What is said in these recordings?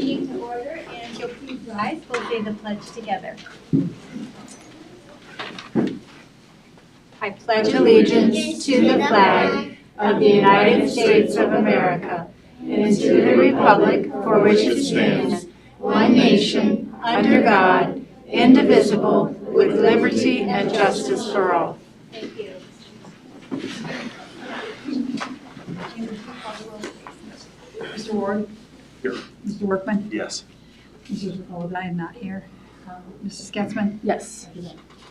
meeting to order, and if you'll please rise, we'll say the pledge together. I pledge allegiance to the flag of the United States of America and to the republic for which it stands, one nation, under God, indivisible, with liberty and justice for all. Thank you. Mr. Ward? Here. Mr. Workman? Yes. Mrs. O'Brien, not here. Mrs. Getzman? Yes.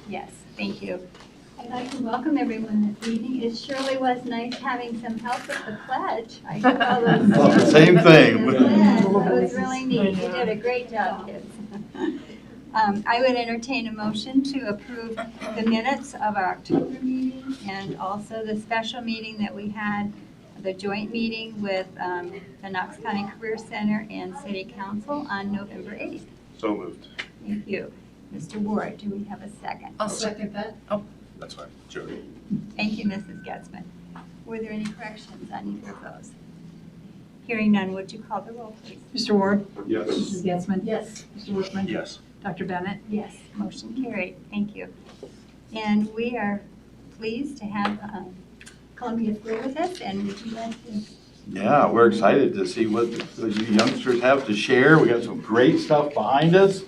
Yes, thank you. I'd like to welcome everyone this evening. It surely was nice having some help with the pledge. I heard all those. Same thing. That was really neat. You did a great job, kids. I would entertain a motion to approve the minutes of our October meeting and also the special meeting that we had, the joint meeting with the Knox County Career Center and City Council on November 8th. So moved. Thank you. Mr. Ward, do we have a second? I'll second that. Oh, That's fine. Jody. Thank you, Mrs. Getzman. Were there any corrections on either of those? Hearing none, would you call the roll, please? Mr. Ward? Yes. Mrs. Getzman? yes. Mr. Workman? Yes. Dr. Bennett? Yes, motion carried. Thank you. And we are pleased to have Columbia School with us, and would you like to? Yeah, we're excited to see what you youngsters have to share. We got some great stuff behind us.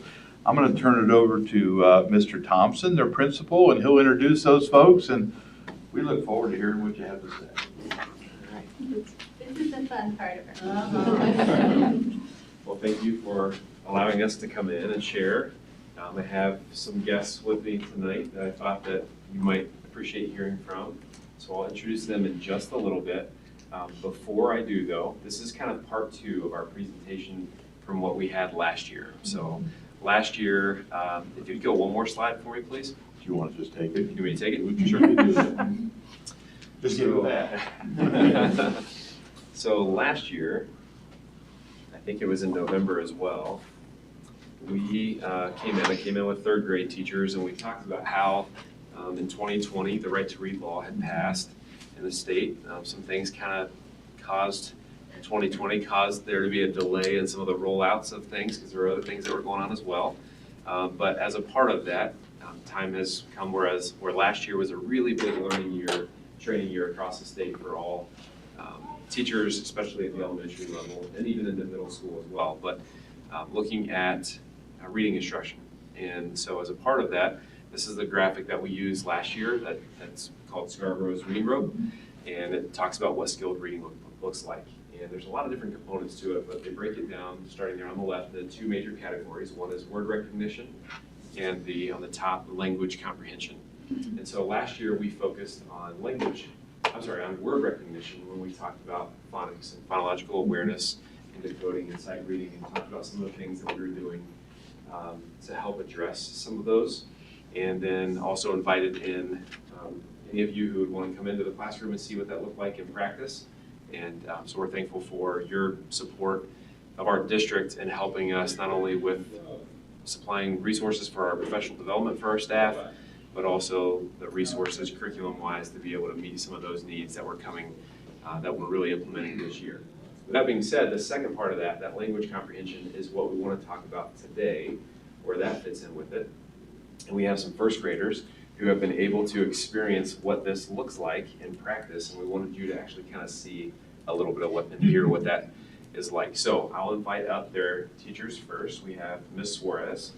I'm going to turn it over to Mr. Thompson, their principal, and he'll introduce those folks, and we look forward to hearing what you have to say. This is the fun part of it. Well, thank you for allowing us to come in and share. I have some guests with me tonight that I thought that you might appreciate hearing from. So I'll introduce them in just a little bit. Before I do though, this is kind of part 2 of our presentation from what we had last year. So last year, if you'd go one more slide for me, please. Do you want to just take it? You want me to take it? We can certainly do that. Just give it that. So last year, I think it was in November as well, we I came in with 3rd grade teachers, and we talked about how in 2020 the right to read law had passed in the state. Some things kind of caused 2020 caused there to be a delay in some of the rollouts of things because there were other things that were going on as well. But as a part of that, time has come where last year was a really big learning year, training year across the state for all teachers, especially at the elementary level and even in the middle school as well. But looking at reading instruction. And so as a part of that, this is the graphic that we used last year that's called Scarborough's Reading Rope. And it talks about what skilled reading looks like. And there's a lot of different components to it, but they break it down, starting there on the left, into 2 major categories. One is word recognition, and on the top, language comprehension. And so last year we focused on on word recognition when we talked about phonics and phonological awareness and decoding and sight reading, and talked about some of the things that we were doing to help address some of those. And then also invited in any of you who would want to come into the classroom and see what that looked like in practice. And so we're thankful for your support of our district and helping us not only with supplying resources for our professional development for our staff, but also the resources curriculum-wise to be able to meet some of those needs that were coming, that we're really implementing this year. With that being said, the second part of that language comprehension, is what we want to talk about today, where that fits in with it. And we have some 1st graders who have been able to experience what this looks like in practice, and we wanted you to actually kind of see a little bit of what and hear what that is like. So I'll invite up their teachers first. We have Ms. Suarez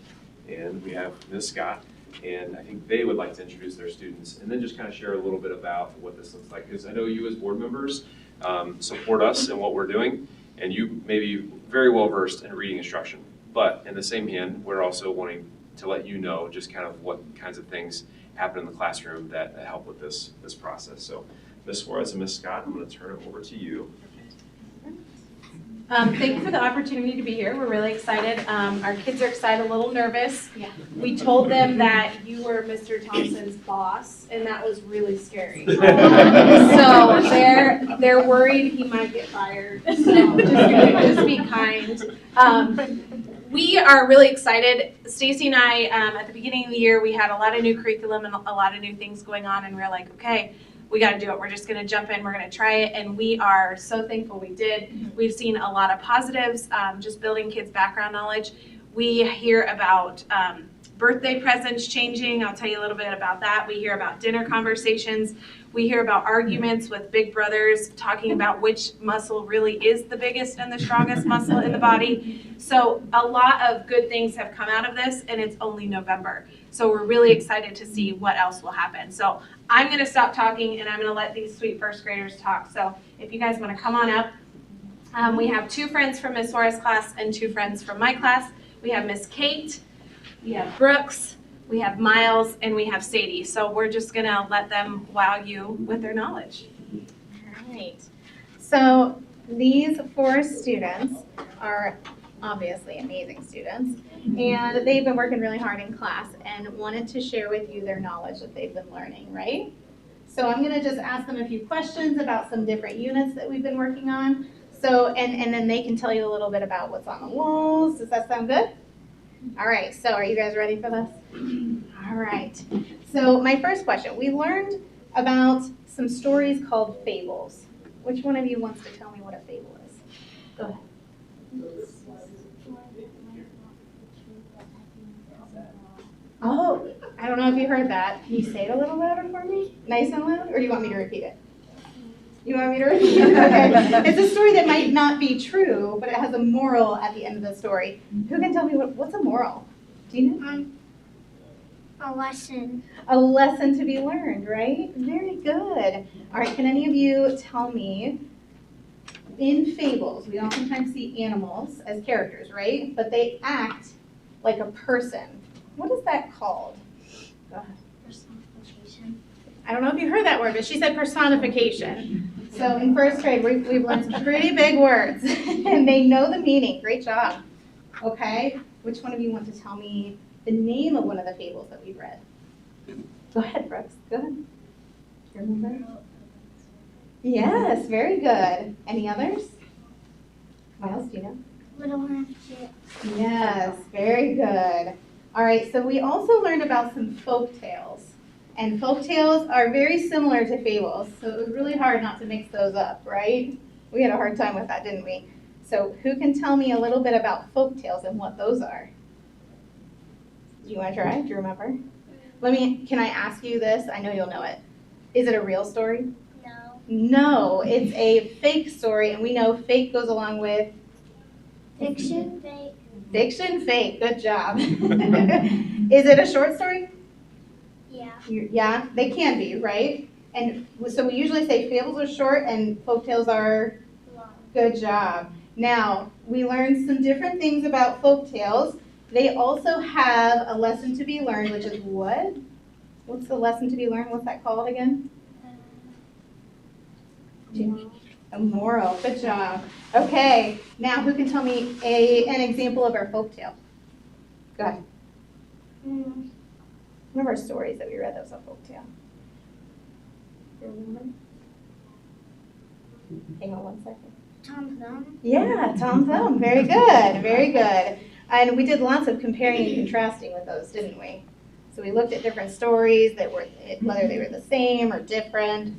and we have Ms. Scott, and I think they would like to introduce their students and then just kind of share a little bit about what this looks like, because I know you as board members support us in what we're doing, and you may be very well versed in reading instruction, but in the same hand, we're also wanting to let you know just kind of what kinds of things happen in the classroom that help with this process. So Ms. Suarez and Ms. Scott, I'm going to turn it over to you. Thank you for the opportunity to be here. We're really excited. Our kids are excited, a little nervous. Yeah. We told them that you were Mr. Thompson's boss, and that was really scary. So they're worried he might get fired. So just be kind. We are really excited. Stacy and I, at the beginning of the year, we had a lot of new curriculum and a lot of new things going on, and we we're like, okay, we got to do it. We're just going to jump in. We're going to try it. And we are so thankful we did. We've seen a lot of positives, just building kids' background knowledge. We hear about birthday presents changing. I'll tell you a little bit about that. We hear about dinner conversations. We hear about arguments with big brothers talking about which muscle really is the biggest and the strongest muscle in the body. So a lot of good things have come out of this, and it's only November. So we're really excited to see what else will happen. So I'm going to stop talking, and I'm going to let these sweet first graders talk. So if you guys want to come on up. We have 2 friends from Miss Horace's class and 2 friends from my class. We have Miss Kate, we have Brooks, we have Miles, and we have Sadie. So we're just going to let them wow you with their knowledge. All right. So these 4 students are obviously amazing students, and they've been working really hard in class and wanted to share with you their knowledge that they've been learning, right? So I'm going to just ask them a few questions about some different units that we've been working on. So, and then they can tell you a little bit about what's on the walls. Does that sound good? All right, so are you guys ready for this? All right. So my first question, we learned about some stories called fables. Which one of you wants to tell me what a fable is? Go ahead. Oh, I don't know if you heard that. Can you say it a little louder for me? Nice and loud? Or do you want me to repeat it? You want me to repeat it? Okay. It's a story that might not be true, but it has a moral at the end of the story. Who can tell me what's a moral? Do you know? A lesson. A lesson to be learned, right? Very good. All right, can any of you tell me, in fables, we oftentimes see animals as characters, right? But they act like a person. What is that called? Go ahead. Personification. I don't know if you heard that word, but she said personification. So in first grade, we've learned some pretty big words, and they know the meaning. Great job. Okay, which one of you want to tell me the name of one of the fables that we've read? Go ahead, Brooks. Go ahead. Do you remember? Yes, very good. Any others? Miles, do you know? Little Half Chip. Yes, very good. All right, so we also learned about some folk tales. And folk tales are very similar to fables, so it was really hard not to mix those up, right? We had a hard time with that, didn't we? So who can tell me a little bit about folk tales and what those are? Do you want to try? Do you remember? Can I ask you this? I know you'll know it. Is it a real story? No. No, it's a fake story, and we know fake goes along with Fiction. Fake. fiction, fake. Good job. Is it a short story? Yeah. Yeah, they can be, right? And so we usually say fables are short and folktales are Long. good job. Now, we learned some different things about folktales. They also have a lesson to be learned, which is what? What's the lesson to be learned? What's that called again? A moral. Good job. Okay, now who can tell me an example of our folktale? Go ahead. One of our stories that we read that was a folktale. Do you remember? Hang on one second. Tom Thumb. Yeah, Tom Thumb. Very good. Very good. And we did lots of comparing and contrasting with those, didn't we? So we looked at different stories that were, whether they were the same or different.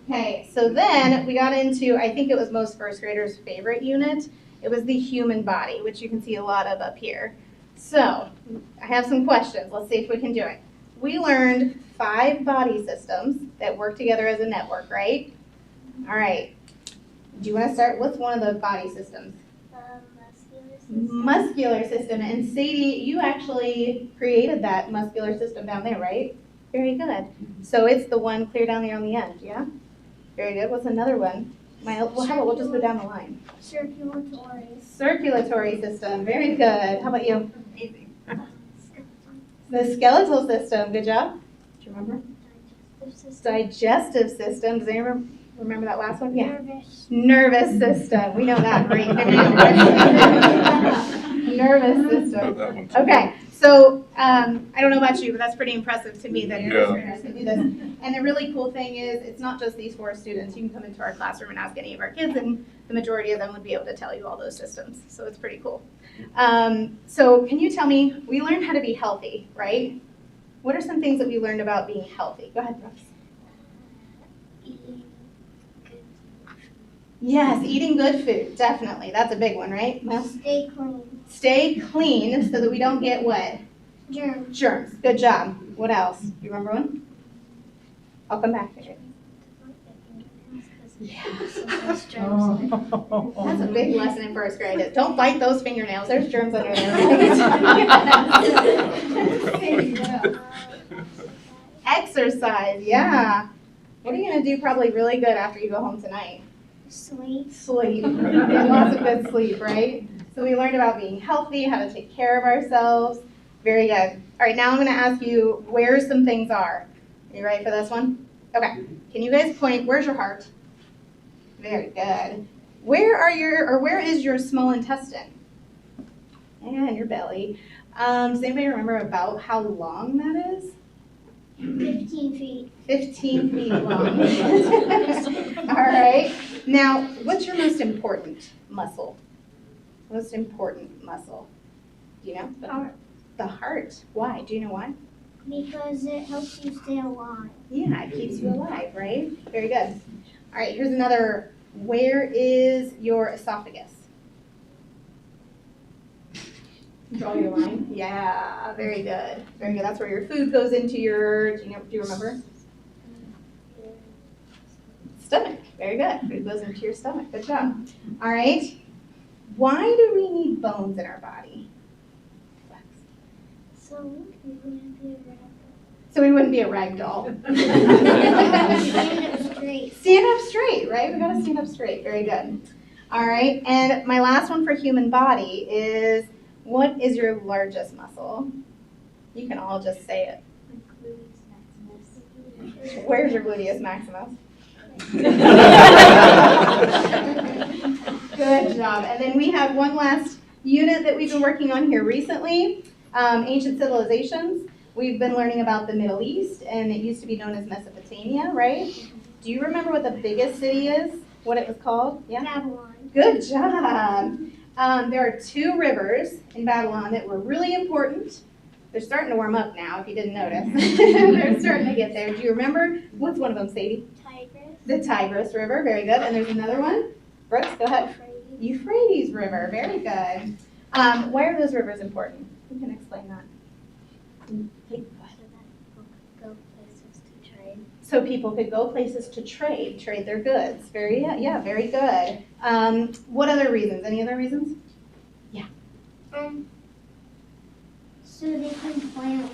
Okay, so then we got into, I think it was most first graders' favorite unit. It was the human body, which you can see a lot of up here. So I have some questions. Let's see if we can do it. We learned 5 body systems that work together as a network, right? All right. Do you want to start? What's one of the body systems? Muscular system. Muscular system. And Sadie, you actually created that muscular system down there, right? Very good. So it's the one clear down there on the end, yeah? Very good. What's another one? Well, how about we'll just go down the line. Circulatory. Circulatory system. Very good. How about you? The skeletal system. Good job. Do you remember? Digestive system. Digestive system. Does anyone remember that last one? Yeah. Nervous. Nervous system. We know that. Great. Nervous Know system. that one too. Okay. So I don't know about you, but that's pretty impressive to me that Yeah. first graders can do this. And the really cool thing is, it's not just these 4 students. You can come into our classroom and ask any of our kids, and the majority of them would be able to tell you all those systems. So it's pretty cool. So can you tell me, we learned how to be healthy, right? What are some things that we learned about being healthy? Go ahead, Brooks. Yes, eating good food, definitely. That's a big one, right? Mel? Stay clean. Stay clean so that we don't get what? Germs. Germs. Good job. What else? Do you remember one? I'll come back to it. That's That's a big lesson in first grade. Don't bite those fingernails. There's germs under there. Exercise, yeah. What are you gonna do probably really good after you go home tonight? Sleep. Sleep. Get lots of good sleep, right? So we learned about being healthy, how to take care of ourselves. Very good. All right, now I'm gonna ask you where some things are. Are you ready for this one? Okay. Can you guys point, where's your heart? Very good. Where is your small intestine? And your belly. Does anybody remember about how long that is? 15 feet. 15 feet long. All right. Now, what's your most important muscle? Most important muscle? Do you know? The heart. The heart. Why? Do you know why? Because it helps you stay alive. Yeah, it keeps you alive, right? Very good. All right, here's another. Where is your esophagus? Draw your line. Yeah, very good. Very good. That's where your food goes into your, do you remember? Stomach. Very good. Food goes into your stomach. Good job. All right. Why do we need bones in our body? So we wouldn't be around. So we wouldn't be a rag doll. Stand up straight. Stand up straight, right? We gotta stand up straight. Very good. All right. And my last one for human body is, what is your largest muscle? You can all just say it. Where's your gluteus maximus? Good job. And then we have one last unit that we've been working on here recently, ancient civilizations. We've been learning about the Middle East, and it used to be known as Mesopotamia, right? Do you remember what the biggest city is? What it was called? Yeah? Babylon. Good job. There are two rivers in Babylon that were really important. They're starting to warm up now, if you didn't notice. They're starting to get there. Do you remember? What's one of them, Sadie? Tigris. The Tigris River. Very good. And there's another one. Brooks, go ahead. Euphrates River. Very good. Why are those rivers important? Who can explain that? Go places to trade. So people could go places to trade their goods. Very good. What other reasons? Any other reasons? So they can plant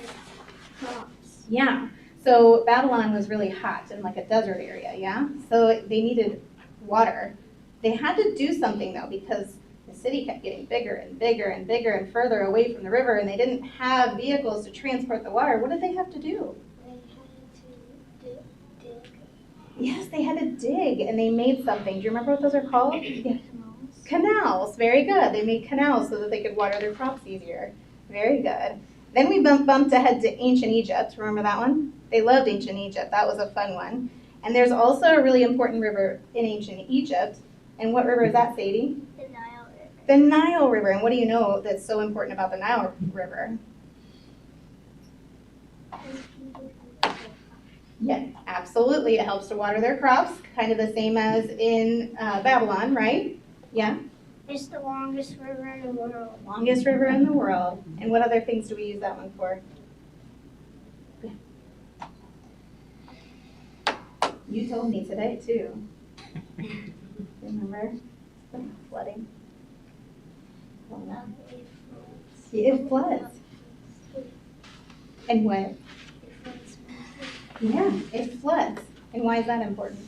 crops. Yeah. So Babylon was really hot in like a desert area, yeah? So they needed water. They had to do something though, because the city kept getting bigger and bigger and bigger and further away from the river, and they didn't have vehicles to transport the water. What did they have to do? They had to dig. Yes, they had to dig, and they made something. Do you remember what those are called? Yeah. Canals. Canals. Very good. They made canals so that they could water their crops easier. Very good. Then we bumped ahead to ancient Egypt. Remember that one? They loved ancient Egypt. That was a fun one. And there's also a really important river in ancient Egypt. And what river is that, Sadie? The Nile River. The Nile River. And what do you know that's so important about the Nile River? Because people can go. Yeah, absolutely. It helps to water their crops, kind of the same as in Babylon, right? Yeah, It's the longest river in the world. longest river in the world. And what other things do we use that one for? Yeah. You told me today, too. Remember? Flooding. It floods. And what? Yeah, it floods. And why is that important?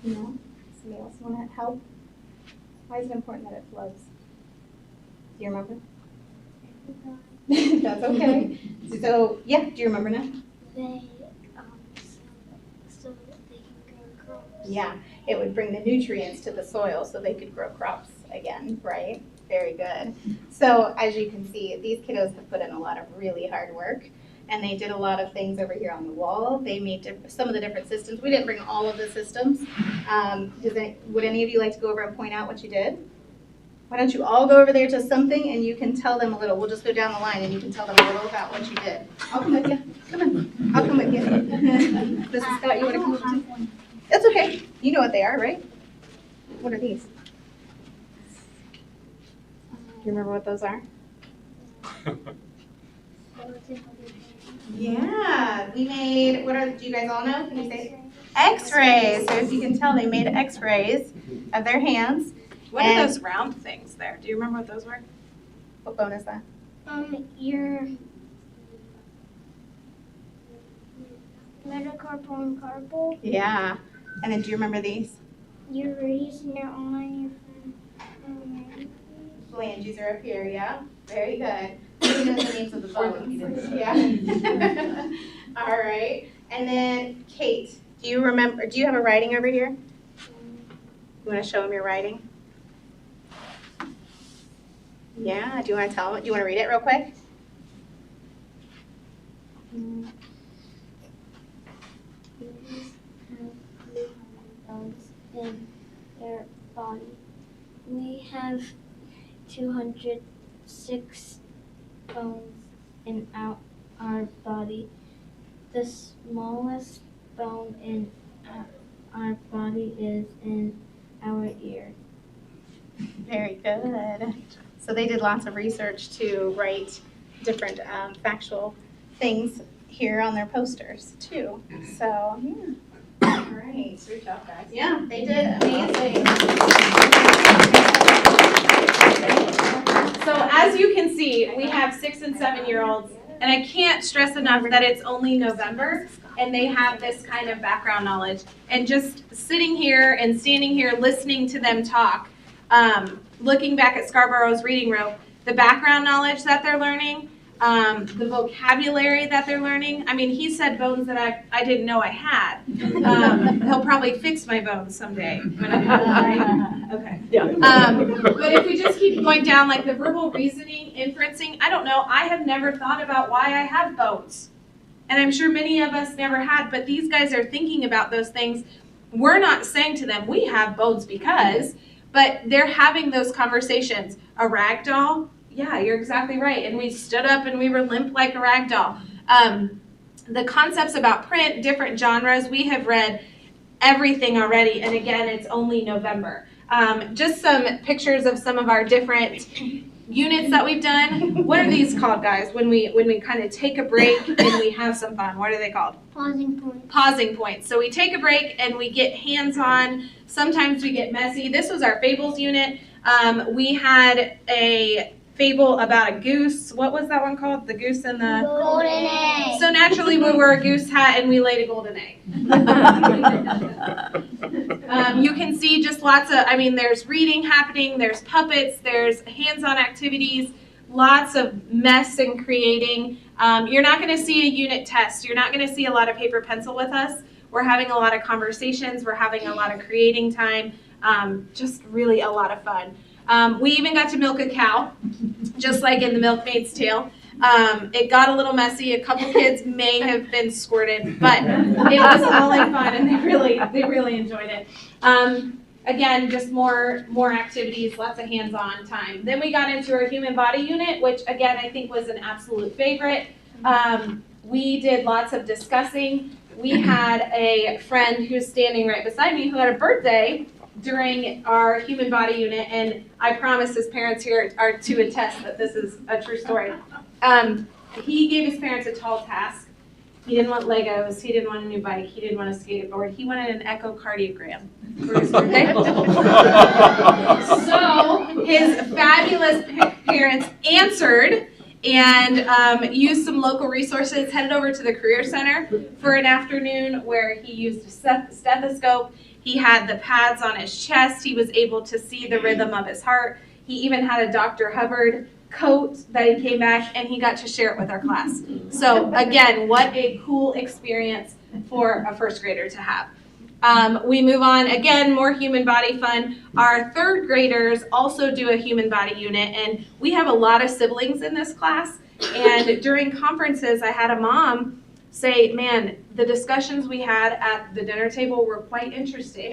You know? Somebody else want to help? Why is it important that it floods? Do you remember? That's okay. So, yeah, do you remember now? They, so that they can grow crops. Yeah, it would bring the nutrients to the soil so they could grow crops again, right? Very good. So, as you can see, these kiddos have put in a lot of really hard work. And they did a lot of things over here on the wall. They made some of the different systems. We didn't bring all of the systems. Would any of you like to go over and point out what you did? Why don't you all go over there to something and you can tell them a little. We'll just go down the line and you can tell them a little about what you did. I'll come with you. Come on. I'll come with you. Mrs. Scott, you want to come with me? That's okay. You know what they are, right? What are these? Do you remember what those are? Yeah, we made, do you guys all know? Can you say? X-rays. So if you can tell, they made X-rays of their hands. What And- are those round things there? Do you remember what those were? What bone is that? Your metacarpal and carpal, Yeah. And then do you remember these? your raising your line, Phalanges are up here, yeah. Very good. Who knows the names of the bones? Yeah. All right. And then Kate, do you have a writing over here? You want to show them your writing? Yeah, do you want to tell them? Do you want to read it real quick? bones in their body. We have 206 bones in our body. The smallest bone in our body is in our ear. Very good. So they did lots of research to write different factual things here on their posters too. So, yeah. All right, great job, guys. Yeah, they did amazing. So as you can see, we have 6 and 7-year-olds, and I can't stress enough that it's only November, and they have this kind of background knowledge. And just sitting here and standing here listening to them talk, looking back at Scarborough's reading room, the background knowledge that they're learning, the vocabulary that they're learning. I mean, he said bones that I didn't know I had. He'll probably fix my bones someday. When I'm okay. Yeah. But if we just keep going down, like the verbal reasoning, inferencing, I don't know. I have never thought about why I have bones. And I'm sure many of us never had, but these guys are thinking about those things. We're not saying to them, we have bones because, but they're having those conversations. A rag doll? Yeah, you're exactly right. And we stood up and we were limp like a rag doll. The concepts about print, different genres, we have read everything already. And again, it's only November. Just some pictures of some of our different units that we've done. What are these called, guys? When we kind of take a break and we have some fun. What are they called? pausing point. Pausing points. So we take a break and we get hands-on. Sometimes we get messy. This was our fables unit. We had a fable about a goose. What was that one called? The goose and the... Golden egg. So naturally we wore a goose hat and we laid a golden egg. You can see just lots of, I mean, there's reading happening, there's puppets, there's hands-on activities, lots of mess and creating. You're not going to see a unit test. You're not going to see a lot of paper pencil with us. We're having a lot of conversations. We're having a lot of creating time. Just really a lot of fun. We even got to milk a cow, just like in the Milkmaid's Tale. It got a little messy. A couple kids may have been squirted, but it was all in fun, and they really enjoyed it. Again, just more activities, lots of hands-on time. Then we got into our human body unit, which again I think was an absolute favorite. We did lots of discussing. We had a friend who's standing right beside me who had a birthday during our human body unit, and I promise his parents here are to attest that this is a true story. He gave his parents a tall task. He didn't want Legos, he didn't want a new bike, he didn't want a skateboard, he wanted an echocardiogram for his birthday. So his fabulous parents answered and used some local resources, headed over to the Career Center for an afternoon where he used a stethoscope. He had the pads on his chest. He was able to see the rhythm of his heart. He even had a Dr. Hubbard coat that he came back, and he got to share it with our class. So again, what a cool experience for a first grader to have. We move on, again, more human body fun. Our third graders also do a human body unit, and we have a lot of siblings in this class. And during conferences, I had a mom say, man, the discussions we had at the dinner table were quite interesting.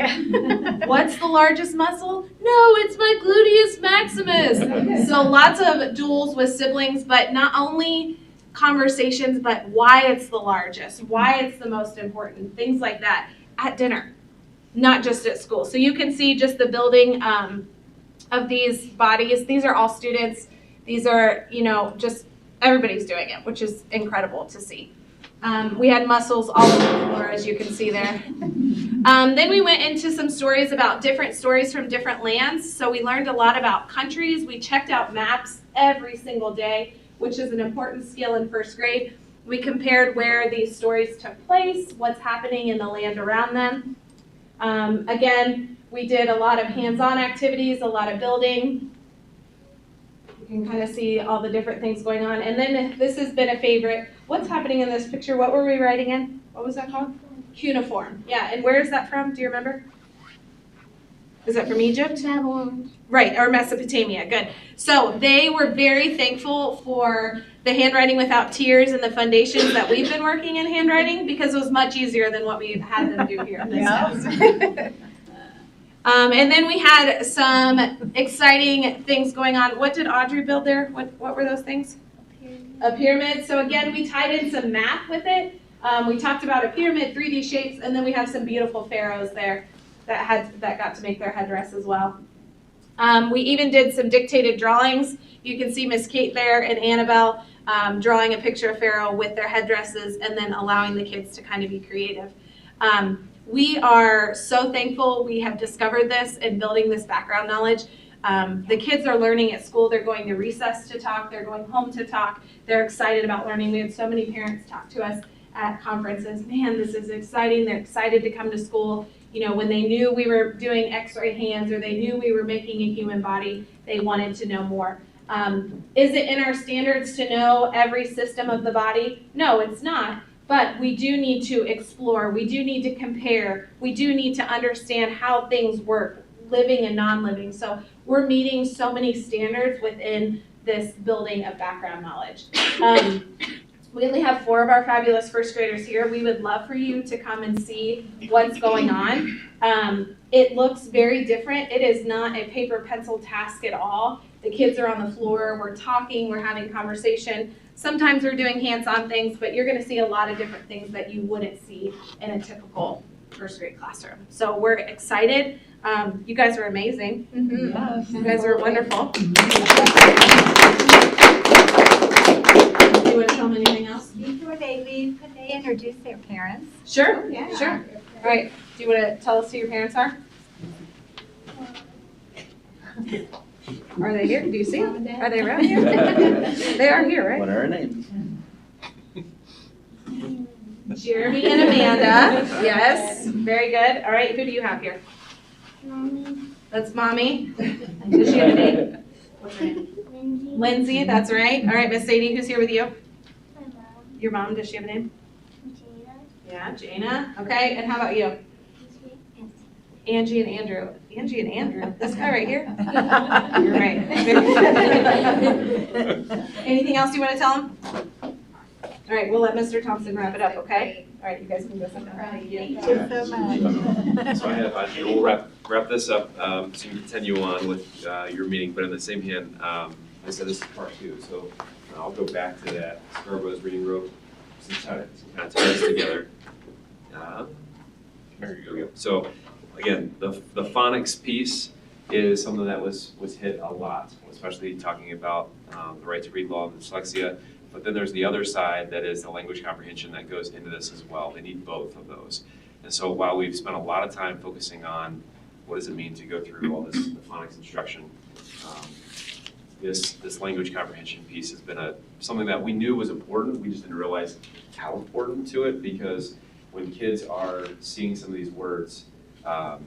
What's the largest muscle? No, it's my gluteus maximus. So lots of duels with siblings, but not only conversations, but why it's the largest, why it's the most important, things like that at dinner. not just at school. So you can see just the building of these bodies. These are all students. These are, just everybody's doing it, which is incredible to see. We had muscles all over the floor, as you can see there. Then we went into some stories about different stories from different lands. So we learned a lot about countries. We checked out maps every single day, which is an important skill in first grade. We compared where these stories took place, what's happening in the land around them. Again, we did a lot of hands-on activities, a lot of building. You can kind of see all the different things going on. And then this has been a favorite. What's happening in this picture? What were we writing in? What was that called? Cuneiform. Yeah, and where is that from? Do you remember? Is that from Egypt? Babylon. Right, or Mesopotamia. Good. So they were very thankful for the handwriting without tears and the foundations that we've been working in handwriting, because it was much easier than what we've had them do here in this house. And then we had some exciting things going on. What did Audrey build there? What were those things? A pyramid. So again, we tied in some math with it. We talked about a pyramid, 3D shapes, and then we have some beautiful pharaohs there that got to make their headdress as well. We even did some dictated drawings. You can see Miss Kate there and Annabelle drawing a picture of Pharaoh with their headdresses, and then allowing the kids to kind of be creative. We are so thankful we have discovered this and building this background knowledge. The kids are learning at school. They're going to recess to talk. They're going home to talk. They're excited about learning. We had so many parents talk to us at conferences. Man, this is exciting. They're excited to come to school. When they knew we were doing x-ray hands, or they knew we were making a human body, they wanted to know more. Is it in our standards to know every system of the body? No, it's not. But we do need to explore. We do need to compare. We do need to understand how things work, living and non-living. So we're meeting so many standards within this building of background knowledge. We only have 4 of our fabulous first graders here. We would love for you to come and see what's going on. It looks very different. It is not a paper pencil task at all. The kids are on the floor. We're talking. We're having conversation. Sometimes we're doing hands-on things, but you're going to see a lot of different things that you wouldn't see in a typical first grade classroom. So we're excited. You guys are amazing. Mm-hmm. You guys are wonderful. Do you want to tell them anything else? Before they leave, could they introduce their parents? Sure. Yeah. Sure. All right. Do you want to tell us who your parents are? Are they here? Do you see them? Are they around here? They are here, right? What are our names? Jeremy and Amanda. Yes. Very good. All right. Who do you have here? Mommy. That's Mommy. Does she have a name? What's her name? Lindsay. Lindsay. That's right. All right. Miss Sadie, who's here with you? My mom. Your mom. Does she have a name? Jada. Yeah, Jana. Okay. And how about you? Angie and Andrew. Angie and Andrew. This guy right here? You're right. Anything else you want to tell them? All right, we'll let Mr. Thompson wrap it up, okay? All right, you guys can go sit down. Thank you so much. So we'll wrap this up, so you can continue on with your meeting, but in the same hand, I said this is part 2, so I'll go back to that Scarborough's reading rope, some kind of tie this together. There you go. So again, the phonics piece is something that was hit a lot, especially talking about the right to read law and dyslexia. But then there's the other side that is the language comprehension that goes into this as well. They need both of those. And so while we've spent a lot of time focusing on what does it mean to go through all this the phonics instruction, this language comprehension piece has been something that we knew was important. We just didn't realize how important to it, because when kids are seeing some of these words that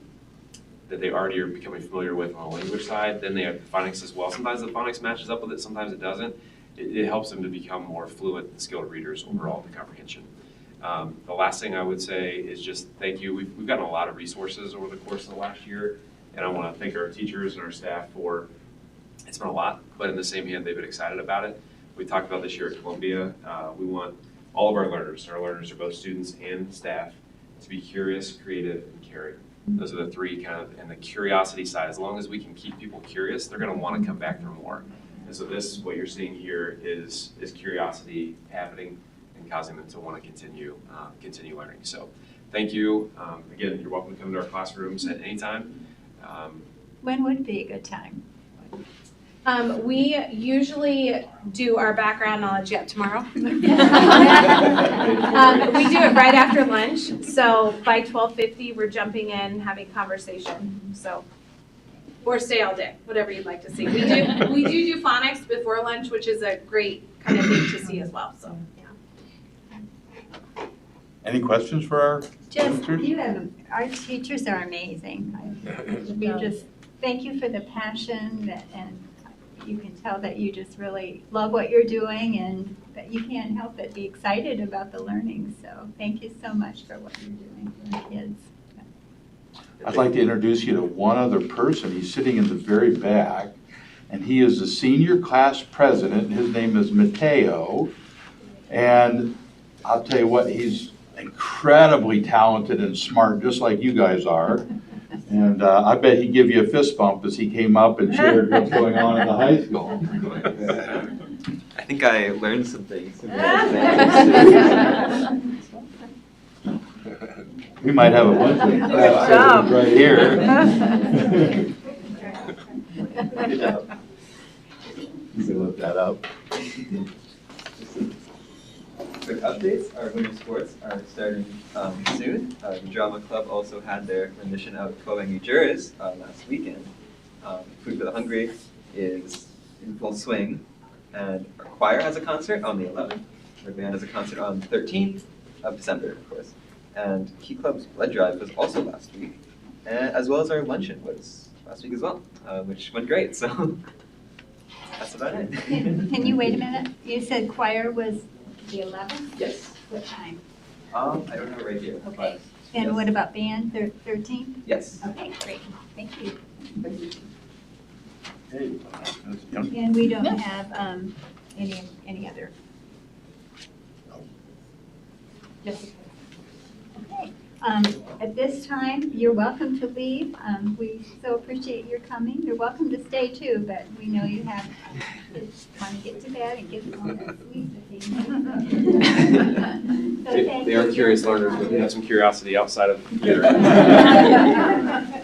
they already are becoming familiar with on the language side, then they have the phonics as well. Sometimes the phonics matches up with it, sometimes it doesn't. It helps them to become more fluent and skilled readers overall in comprehension. The last thing I would say is just thank you. We've gotten a lot of resources over the course of the last year, and I want to thank our teachers and our staff for, it's been a lot, but in the same hand, they've been excited about it. We talked about this year at Columbia. We want all of our learners are both students and staff, to be curious, creative, and caring. Those are the 3 kind of, and the curiosity side, as long as we can keep people curious, they're going to want to come back for more. And so this, what you're seeing here is curiosity happening and causing them to want to continue learning. So thank you. Again, you're welcome to come to our classrooms at any time. When would be a good time? We usually do our background knowledge tomorrow. We do it right after lunch, so by 12:50, we're jumping in, having conversation, so. Or stay all day, whatever you'd like to see. We do phonics before lunch, which is a great kind of thing to see as well, so, yeah. Any questions for our Just, youngsters? our teachers are amazing. We just, thank you for the passion and you can tell that you just really love what you're doing and that you can't help but be excited about the learning. So thank you so much for what you're doing for our kids. I'd like to introduce you to one other person. He's sitting in the very back, and he is the senior class president. His name is Mateo, and I'll tell you what, he's incredibly talented and smart, just like you guys are. And I bet he'd give you a fist bump as he came up and shared what's going on in the high school. I think I learned some things. We might have a bunch of job. right here. Good job. You can look that up. Quick updates, our winter sports are starting soon. The drama club also had their rendition of Koengi Juris last weekend. Food for the Hungry is in full swing, and our choir has a concert on the 11th. Our band has a concert on the 13th of December, of course. And Key Club's blood drive was also last week, as well as our luncheon was last week as well, which went great, so that's about it. Can you wait a minute? You said choir was the 11th? Yes. What time? I don't have it right here. Okay. but And yes. what about band, 13th? Yes. Okay, great. Thank you. Hey, that's young. And we don't have any other. Jessica. Okay. At this time, you're welcome to leave. We so appreciate your coming. You're welcome to stay too, but we know you have kids want to get to bed and get all that sweet. So thank They are you. curious learners, but they have some curiosity outside of theater.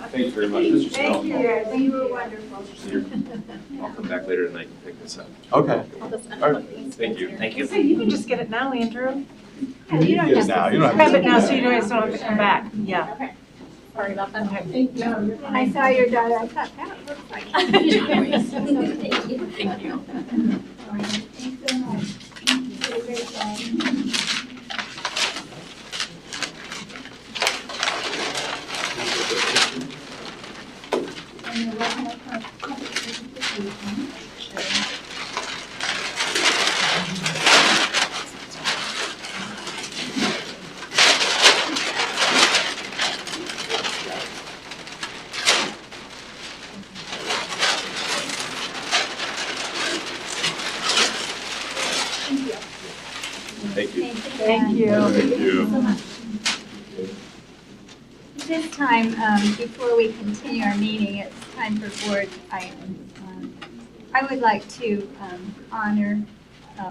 Thank you very much, Mr. Snell. Thank you. You were wonderful. I'll come back later tonight and pick this up. Okay. Thank you. Thank you. So you can just get it now, Andrew. Yeah, you don't Yes, have now, to- you don't have Grab it now so you guys don't have to come back. Yeah. Sorry about that. When I saw your daughter, I thought that looks like. Thank you. Thank you. Thanks so much. You did a great job. And you're welcome to come. Thank you. Thank you. Thank you. At this time, before we continue our meeting, it's time for board items. I would like to honor,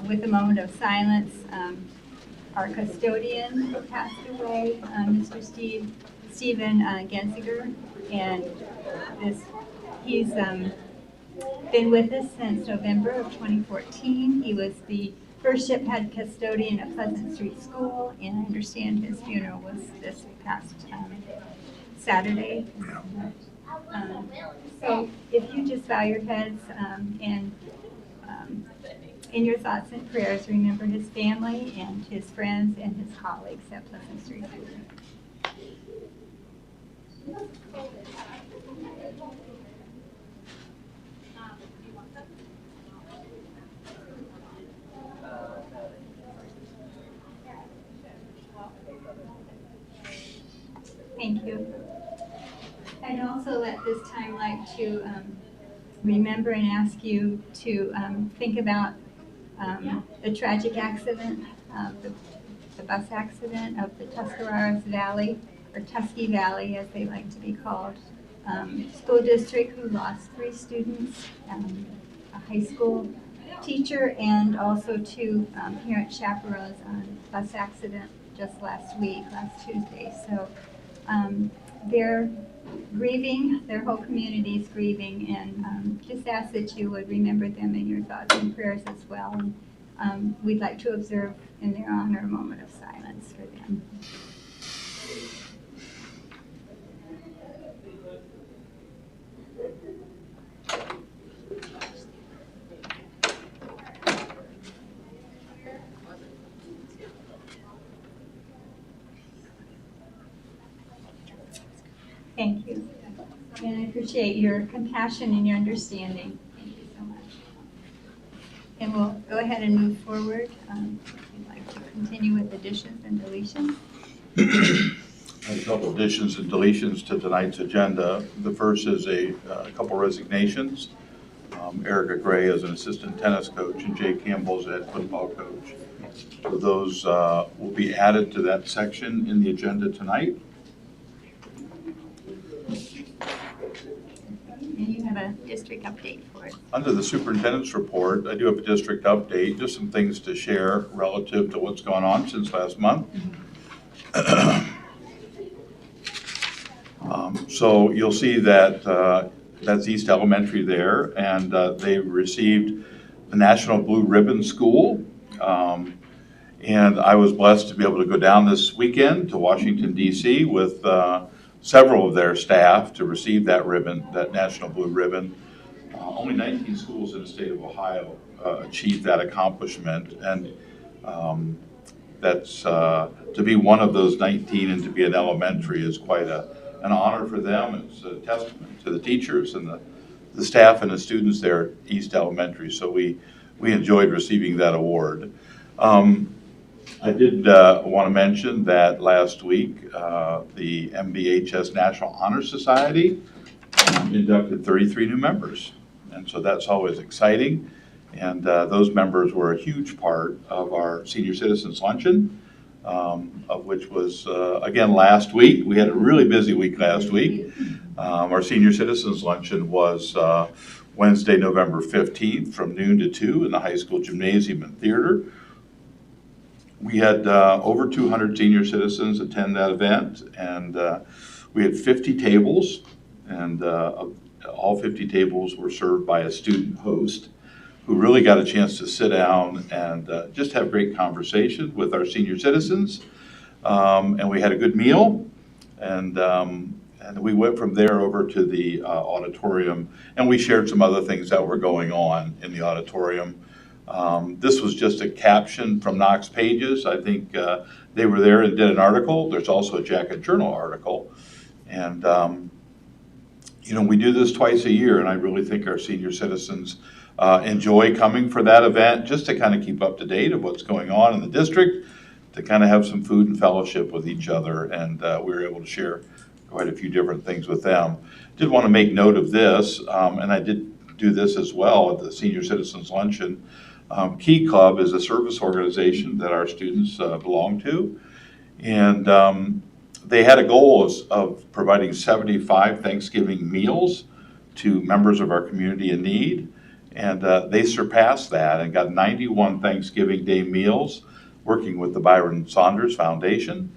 with a moment of silence, our custodian who passed away, Mr. Stephen Gensiger. And he's been with us since November of 2014. He was the first ship head custodian at Pleasant Street School, and I understand his funeral was this past Saturday. So if you just bow your heads and in your thoughts and prayers, remember his family and his friends and his colleagues at Pleasant Street School. Thank you. I'd also at this time like to remember and ask you to think about the tragic accident, the bus accident of the Tuscarawas Valley, or Tusky Valley as they like to be called, school district who lost 3 students, a high school teacher, and also 2 parent chaperones on bus accident. just last Tuesday. So they're grieving, their whole community is grieving, and just ask that you would remember them in your thoughts and prayers as well. And we'd like to observe in their honor a moment of silence for them. Thank you. And I appreciate your compassion and your understanding. Thank you so much. And we'll go ahead and move forward. If you'd like to continue with additions and deletions. A couple additions and deletions to tonight's agenda. The first is a couple resignations. Erica Gray as an assistant tennis coach and Jay Campbell as a head football coach. So those will be added to that section in the agenda tonight. And you have a district update for us. Under the superintendent's report, I do have a district update, just some things to share relative to what's gone on since last month. So you'll see that that's East Elementary there, and they received the National Blue Ribbon School. And I was blessed to be able to go down this weekend to Washington, D.C. with several of their staff to receive that ribbon, that National Blue Ribbon. Only 19 schools in the state of Ohio achieved that accomplishment, and that's to be one of those 19 and to be an elementary is quite an honor for them. It's a testament to the teachers and the staff and the students there at East Elementary. So we enjoyed receiving that award. I did want to mention that last week, the MVCSD National Honor Society inducted 33 new members. And so that's always exciting. And those members were a huge part of our Senior Citizens Luncheon, of which was, again, last week. We had a really busy week last week. Our Senior Citizens Luncheon was Wednesday, November 15th from noon to 2 in the high school gymnasium and theater. We had over 200 senior citizens attend that event, and we had 50 tables, and all 50 tables were served by a student host who really got a chance to sit down and just have great conversation with our senior citizens. And we had a good meal, and we went from there over to the auditorium, and we shared some other things that were going on in the auditorium. This was just a caption from Knox Pages. I think they were there and did an article. There's also a Jacket Journal article. And, you know, we do this twice a year, and I really think our senior citizens enjoy coming for that event just to kind of keep up to date of what's going on in the district, to kind of have some food and fellowship with each other. And we were able to share quite a few different things with them. Did want to make note of this, and I did do this as well at the Senior Citizens Luncheon. Key Club is a service organization that our students belong to, and they had a goal of providing 75 Thanksgiving meals to members of our community in need, and they surpassed that and got 91 Thanksgiving Day meals working with the Byron Saunders Foundation.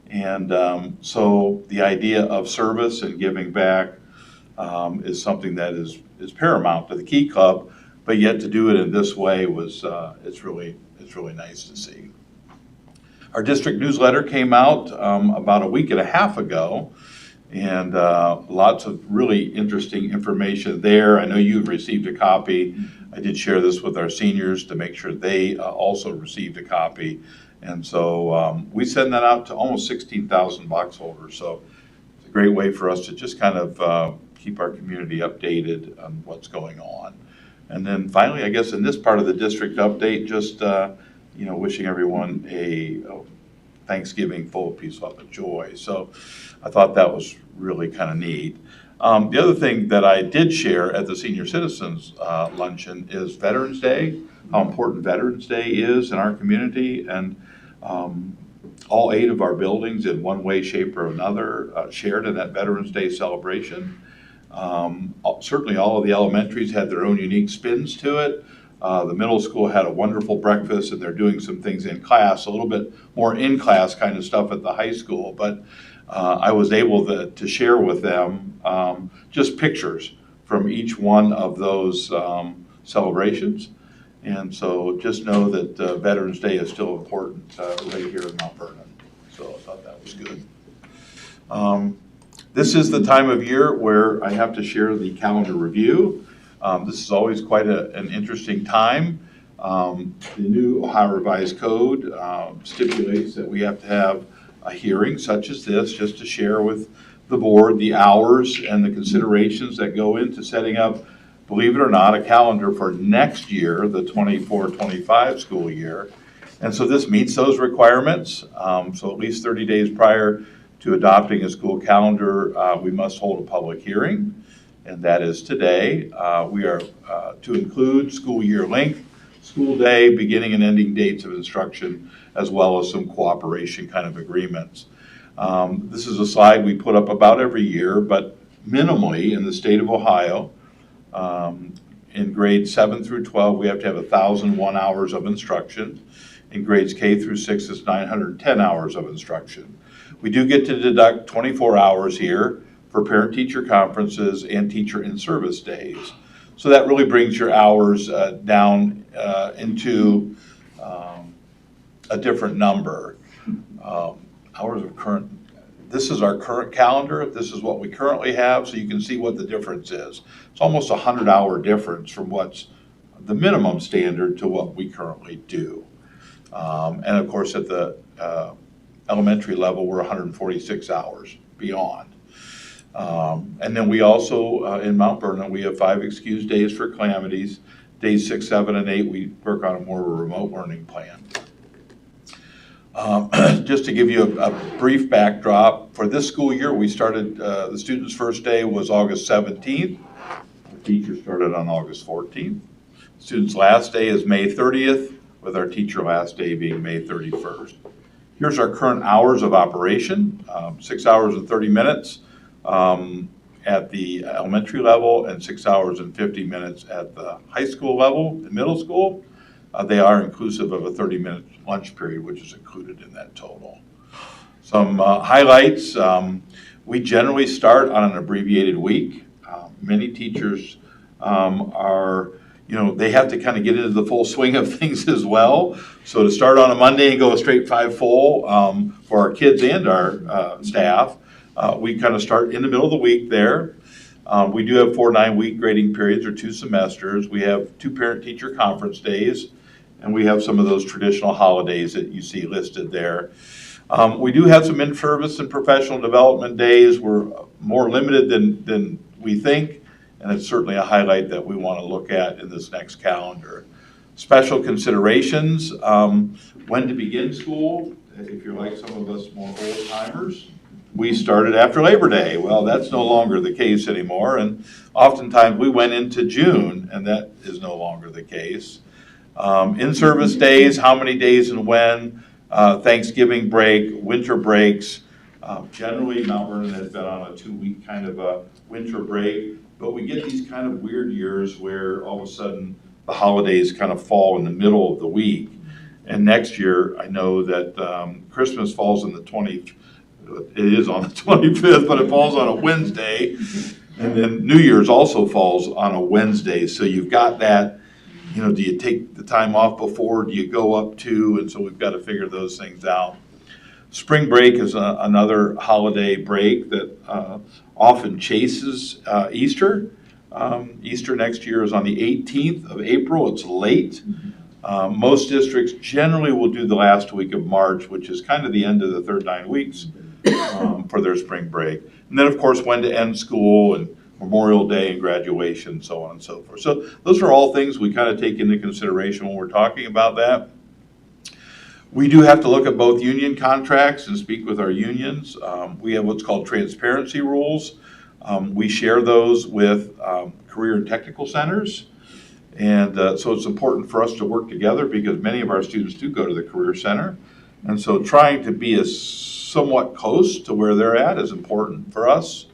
And so the idea of service and giving back is something that is paramount to the Key Club. But yet to do it in this way was it's really nice to see. Our district newsletter came out about a week and a half ago, and lots of really interesting information there. I know you've received a copy. I did share this with our seniors to make sure they also received a copy. And so we send that out to almost 16,000 box holders. So it's a great way for us to just kind of keep our community updated on what's going on. And then finally, I guess in this part of the district update, just you know, wishing everyone a Thanksgiving full of peace, love, and joy. So I thought that was really kind of neat. The other thing that I did share at the Senior Citizens Luncheon is Veterans Day, how important Veterans Day is in our community. And all 8 of our buildings in one way, shape, or another shared in that Veterans Day celebration. Certainly all of the elementaries had their own unique spins to it. The middle school had a wonderful breakfast, and they're doing some things in class, a little bit more in-class kind of stuff at the high school. But I was able to share with them just pictures from each one of those celebrations. And so just know that Veterans Day is still important right here in Mount Vernon. So I thought that was good. This is the time of year where I have to share the calendar review. This is always quite an interesting time. The new Ohio Revised Code stipulates that we have to have a hearing such as this just to share with the board the hours and the considerations that go into setting up, believe it or not, a calendar for next year, the 24-25 school year. And so this meets those requirements. So at least 30 days prior to adopting a school calendar, we must hold a public hearing, and that is today. We are to include school year length, school day, beginning and ending dates of instruction, as well as some cooperation kind of agreements. This is a slide we put up about every year, but minimally in the state of Ohio, in grades 7 through 12, we have to have 1,001 hours of instruction. In grades K through 6, it's 910 hours of instruction. We do get to deduct 24 hours here for parent-teacher conferences and teacher in-service days. So that really brings your hours down into a different number. Hours of current, this is our current calendar. This is what we currently have, so you can see what the difference is. It's almost a 100-hour difference from what's the minimum standard to what we currently do. And of course, at the elementary level, we're 146 hours beyond. And then we also, in Mount Vernon, we have 5 excused days for calamities. Days 6, 7, and 8, we work on a more remote learning plan. Just to give you a brief backdrop, for this school year, we started, the student's first day was August 17th. The teacher started on August 14th. Student's last day is May 30th, with our teacher last day being May 31st. Here's our current hours of operation, 6 hours and 30 minutes at the elementary level and 6 hours and 50 minutes at the high school level and middle school. They are inclusive of a 30-minute lunch period, which is included in that total. Some highlights, we generally start on an abbreviated week. Many teachers are, they have to kind of get into the full swing of things as well. So to start on a Monday and go straight 5 full for our kids and our staff, we kind of start in the middle of the week there. We do have 4 9-week grading periods or 2 semesters. We have 2 parent-teacher conference days, and we have some of those traditional holidays that you see listed there. We do have some in-service and professional development days. We're more limited than we think, and it's certainly a highlight that we want to look at in this next calendar. Special considerations, when to begin school. If you're like some of us more old-timers, we started after Labor Day. Well, that's no longer the case anymore, and oftentimes we went into June, and that is no longer the case. In-service days, how many days and when, Thanksgiving break, winter breaks. Generally, Mount Vernon has been on a 2-week kind of a winter break, but we get these kind of weird years where all of a sudden the holidays kind of fall in the middle of the week. And next year, I know that Christmas falls on the 20th. It is on the 25th, but it falls on a Wednesday. And then New Year's also falls on a Wednesday. So you've got that, do you take the time off before? Do you go up to? And so we've got to figure those things out. Spring break is another holiday break that often chases Easter. Easter next year is on the 18th of April. It's late. Most districts generally will do the last week of March, which is kind of the end of the third 9 weeks for their spring break. And then, of course, when to end school and Memorial Day and graduation, so on and so forth. So those are all things we kind of take into consideration when we're talking about that. We do have to look at both union contracts and speak with our unions. We have what's called transparency rules. We share those with career and technical centers. And so it's important for us to work together because many of our students do go to the Career Center. And so trying to be as somewhat close to where they're at is important for us.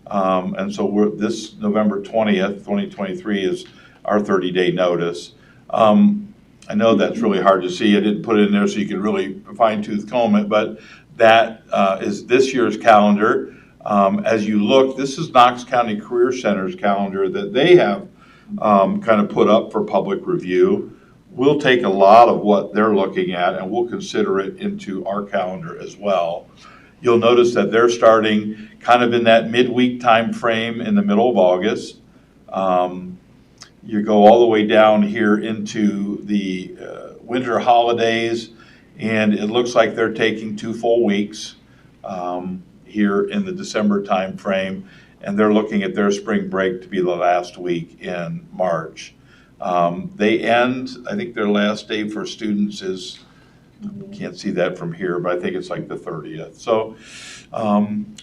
And so this November 20th, 2023 is our 30-day notice. I know that's really hard to see. I didn't put it in there so you could really fine tooth comb it, but that is this year's calendar. As you look, this is Knox County Career Center's calendar that they have kind of put up for public review. We'll take a lot of what they're looking at and we'll consider it into our calendar as well. You'll notice that they're starting kind of in that midweek time frame in the middle of August. You go all the way down here into the winter holidays, and it looks like they're taking 2 full weeks here in the December time frame, and they're looking at their spring break to be the last week in March. They end, I think their last day for students is, can't see that from here, but I think it's like the 30th. So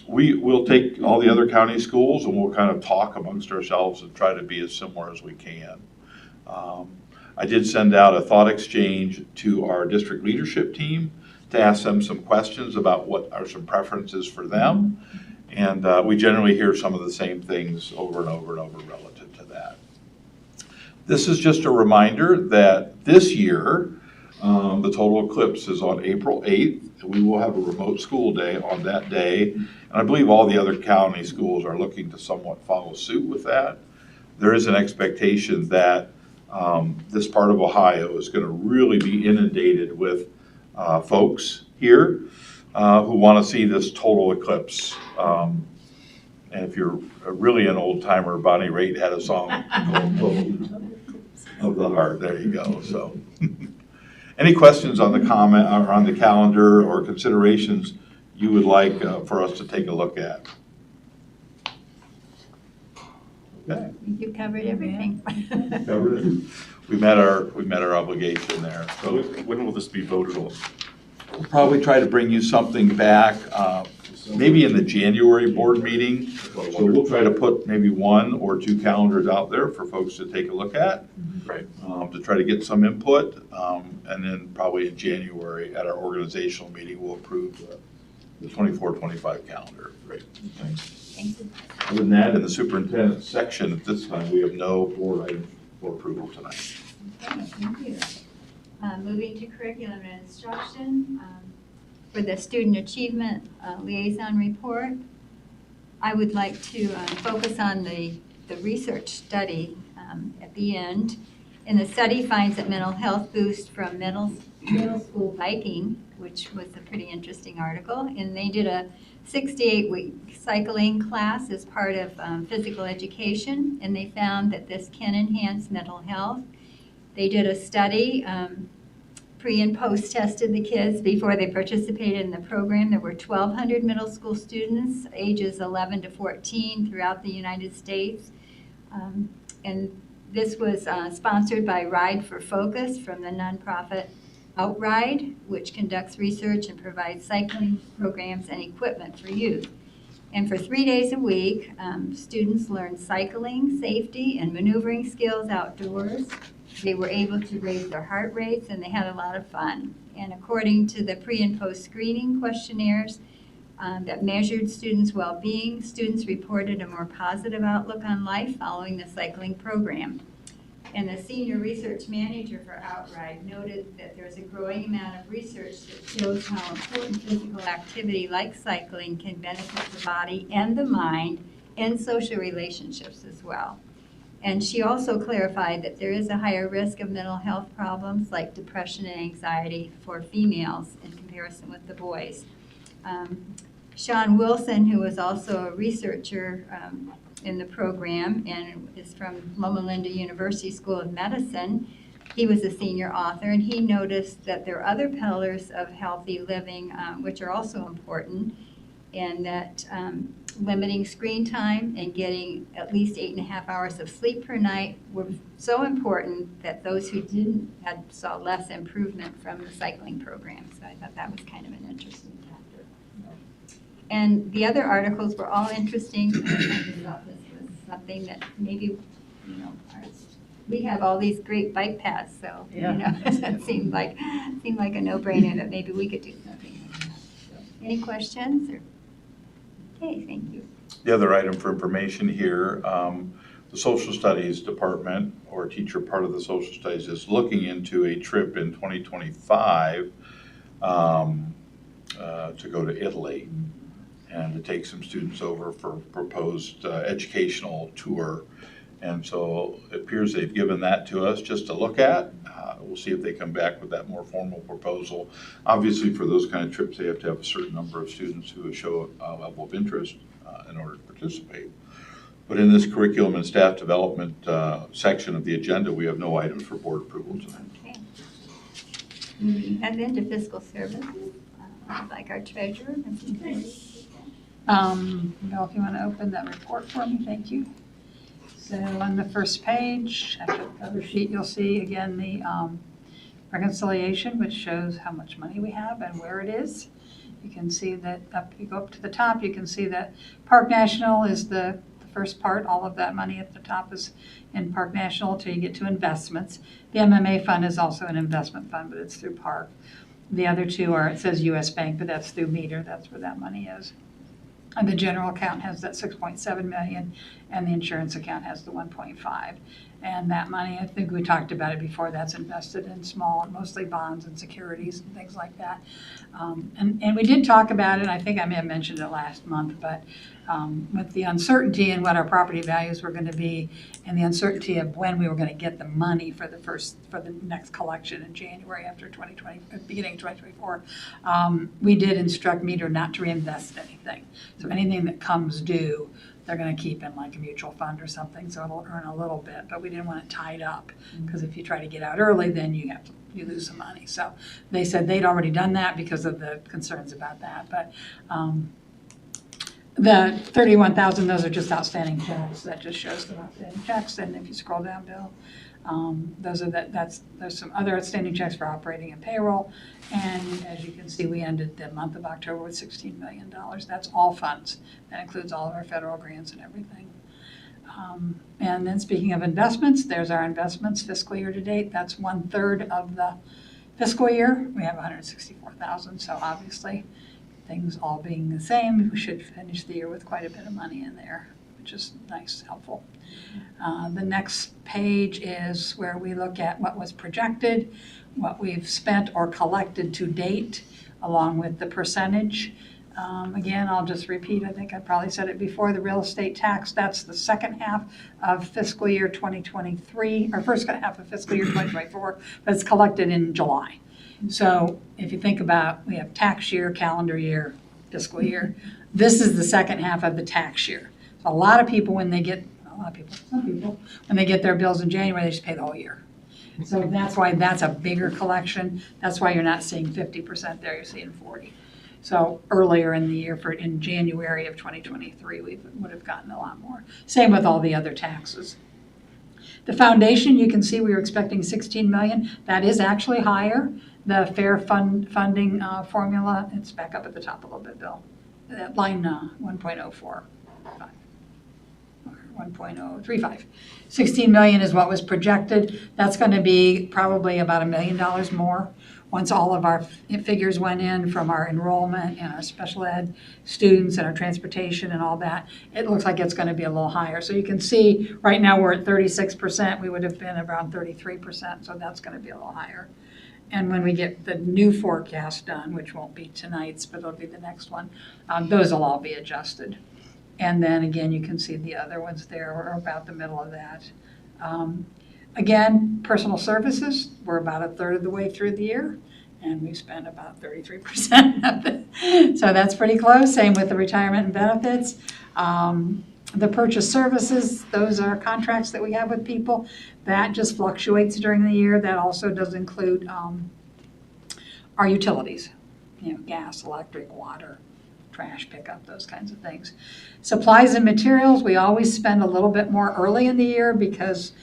we'll take all the other county schools and we'll kind of talk amongst ourselves and try to be as similar as we can. I did send out a thought exchange to our district leadership team to ask them some questions about what are some preferences for them. And we generally hear some of the same things over and over and over relative to that. This is just a reminder that this year, the total eclipse is on April 8th. We will have a remote school day on that day. And I believe all the other county schools are looking to somewhat follow suit with that. There is an expectation that this part of Ohio is going to really be inundated with folks here who want to see this total eclipse. And if you're really an old timer, Bonnie Raitt had a song called Total of the Heart. There you go. So. Any questions on the comment or on the calendar or considerations you would like for us to take a look at? Okay. You covered everything. Covered it. We met our obligation there. So when will this be voted on? We'll probably try to bring you something back, maybe in the January board meeting. So we'll try to put maybe 1 or 2 calendars out there for folks to take a look at. Right. To try to get some input, and then probably in January at our organizational meeting, we'll approve the 24-25 calendar. Great. Thank you. Other than that, in the superintendent section, at this time, we have no board items for approval tonight. Okay, thank you. Moving to curriculum and instruction, for the student achievement liaison report, I would like to focus on the research study at the end. And the study finds that mental health boost from middle school biking, which was a pretty interesting article. And they did a 68-week cycling class as part of physical education, and they found that this can enhance mental health. They did a study, pre and post tested the kids before they participated in the program. There were 1,200 middle school students, ages 11 to 14 throughout the United States. And this was sponsored by Ride for Focus from the nonprofit Outride, which conducts research and provides cycling programs and equipment for youth. And for 3 days a week, students learned cycling, safety, and maneuvering skills outdoors. They were able to raise their heart rates, and they had a lot of fun. And according to the pre and post screening questionnaires that measured students' well-being, students reported a more positive outlook on life following the cycling program. And the senior research manager for Outride noted that there's a growing amount of research that shows how important physical activity like cycling can benefit the body and the mind and social relationships as well. And she also clarified that there is a higher risk of mental health problems like depression and anxiety for females in comparison with the boys. Sean Wilson, who was also a researcher in the program and is from Loma Linda University School of Medicine, he was a senior author, and he noticed that there are other pillars of healthy living which are also important, and that limiting screen time and getting at least 8.5 hours of sleep per night were so important that those who didn't saw less improvement from the cycling program. So I thought that was kind of an interesting chapter. And the other articles were all interesting. I thought this was something that maybe, we have all these great bike paths, so it seemed like a no-brainer that maybe we could do something like that. So, any questions? Okay, thank you. The other item for information here, the social studies department or teacher part of the social studies is looking into a trip in 2025 to go to Italy and to take some students over for proposed educational tour. And so it appears they've given that to us just to look at. We'll see if they come back with that more formal proposal. Obviously, for those kind of trips, they have to have a certain number of students who show a level of interest in order to participate. But in this curriculum and staff development section of the agenda, we have no items for board approval tonight. Okay. Moving ahead then to fiscal services, I'd like our treasurer, Mrs. Perry. Bill, if you want to open that report for me, thank you. So on the first page, after the cover sheet, you'll see again the reconciliation, which shows how much money we have and where it is. You can see that you go up to the top, you can see that Park National is the first part. All of that money at the top is in Park National until you get to investments. The MMA fund is also an investment fund, but it's through Park. The other two are, it says US Bank, but that's through Meter. That's where that money is. And the general account has that 6.7 million, and the insurance account has the 1.5. And that money, I think we talked about it before, that's invested in small, mostly bonds and securities and things like that. And we did talk about it, I think I may have mentioned it last month, but with the uncertainty in what our property values were going to be and the uncertainty of when we were going to get the money for the next collection in January after 2020, beginning of 2024, we did instruct Meter not to reinvest anything. So anything that comes due, they're going to keep in like a mutual fund or something, so it'll earn a little bit, but we didn't want it tied up, because if you try to get out early, then you lose some money. So they said they'd already done that because of the concerns about that. But the 31,000, those are just outstanding checks. That just shows the outstanding checks. And if you scroll down, Bill, there's some other outstanding checks for operating and payroll. And as you can see, we ended the month of October with $16 million. That's all funds. That includes all of our federal grants and everything. And then speaking of investments, there's our investments fiscal year to date. That's 1/3 of the fiscal year. We have 164,000. So obviously, things all being the same, we should finish the year with quite a bit of money in there, which is nice, helpful. The next page is where we look at what was projected, what we've spent or collected to date, along with the percentage. Again, I'll just repeat, I think I probably said it before, the real estate tax, that's the second half of fiscal year 2023, or first half of fiscal year 2024, but it's collected in July. So if you think about, we have tax year, calendar year, fiscal year. This is the second half of the tax year. So a lot of people, some people, when they get their bills in January, they just pay the whole year. So that's why that's a bigger collection. That's why you're not seeing 50% there, you're seeing 40. So earlier in the year, in January of 2023, we would have gotten a lot more. Same with all the other taxes. The foundation, you can see we were expecting 16 million. That is actually higher. The fair funding formula, it's back up at the top a little bit, Bill. That line 1.045. 1.035. 16 million is what was projected. That's going to be probably about $1 million more once all of our figures went in from our enrollment and our special ed students and our transportation and all that. It looks like it's going to be a little higher. So you can see right now we're at 36%. We would have been around 33%. So that's going to be a little higher. And when we get the new forecast done, which won't be tonight's, but it'll be the next one, those will all be adjusted. And then again, you can see the other ones there are about the middle of that. Again, personal services, we're about 1/3 of the way through the year, and we've spent about 33% of it. So that's pretty close. Same with the retirement and benefits. The purchase services, those are contracts that we have with people. That just fluctuates during the year. That also does include our utilities, gas, electric, water, trash pickup, those kinds of things. Supplies and materials, we always spend a little bit more early in the year because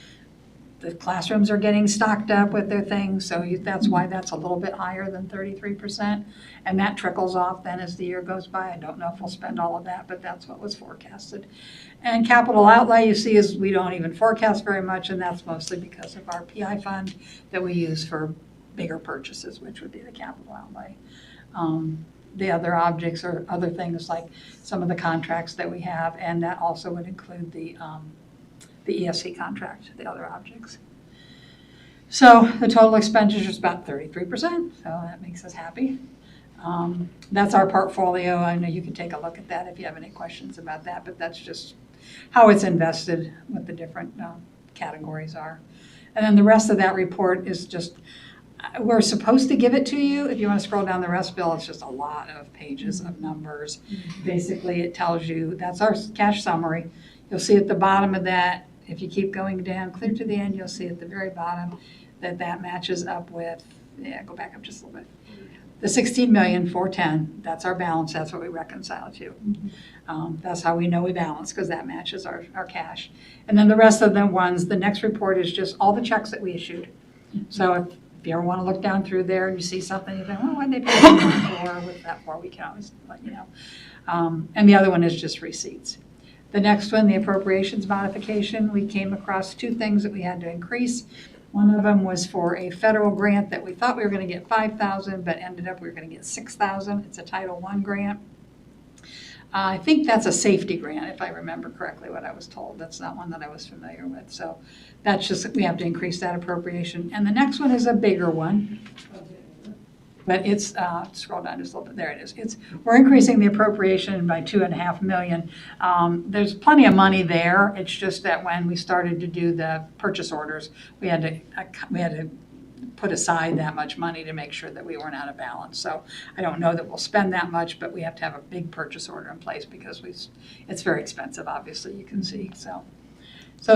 the classrooms are getting stocked up with their things, so that's why that's a little bit higher than 33%. And that trickles off then as the year goes by. I don't know if we'll spend all of that, but that's what was forecasted. And capital outlay, you see, is we don't even forecast very much, and that's mostly because of our PI fund that we use for bigger purchases, which would be the capital outlay. The other objects are other things like some of the contracts that we have, and that also would include the the ESC contract, the other objects. So the total expenditure is about 33%, so that makes us happy. That's our portfolio. I know you can take a look at that if you have any questions about that, but that's just how it's invested, what the different categories are. And then the rest of that report is just, we're supposed to give it to you. If you want to scroll down the rest, Bill, it's just a lot of pages of numbers. Basically, it tells you, that's our cash summary. You'll see at the bottom of that, if you keep going down clear to the end, you'll see at the very bottom that that matches up with, go back up just a little bit. The 16,410,000, that's our balance, that's what we reconcile to. That's how we know we balance, because that matches our cash. And then the rest of the ones, the next report is just all the checks that we issued. So if you ever want to look down through there and you see something, you think, well, why'd they pay that for? What's that for? We can always let you know. And the other one is just receipts. The next one, the appropriations modification, we came across two things that we had to increase. One of them was for a federal grant that we thought we were going to get $5,000, but ended up we were going to get $6,000. It's a Title I grant. I think that's a safety grant, if I remember correctly what I was told. That's not one that I was familiar with. So that's just, we have to increase that appropriation. And the next one is a bigger one. But it's, scroll down just a little bit, there it is. We're increasing the appropriation by $2.5 million. There's plenty of money there. It's just that when we started to do the purchase orders, we had to put aside that much money to make sure that we weren't out of balance. So I don't know that we'll spend that much, but we have to have a big purchase order in place because it's very expensive, obviously, you can see. So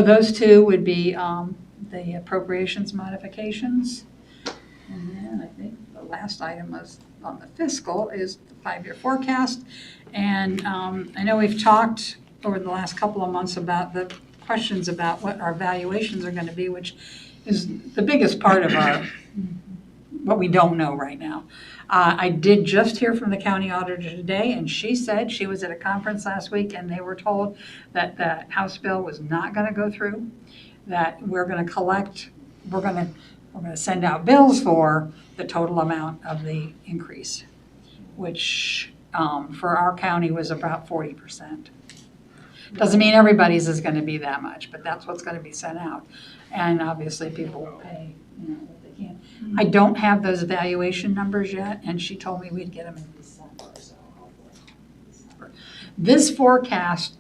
those two would be the appropriations modifications. And then I think the last item was on the fiscal is the 5-year forecast. And I know we've talked over the last couple of months about the questions about what our valuations are going to be, which is the biggest part of what we don't know right now. I did just hear from the county auditor today, and she said she was at a conference last week and they were told that the House bill was not going to go through, that we're going to collect, we're going to send out bills for the total amount of the increase, which for our county was about 40%. Doesn't mean everybody's is going to be that much, but that's what's going to be sent out. And obviously people will pay, what they can. I don't have those evaluation numbers yet, and she told me we'd get them in December, so hopefully December. This forecast,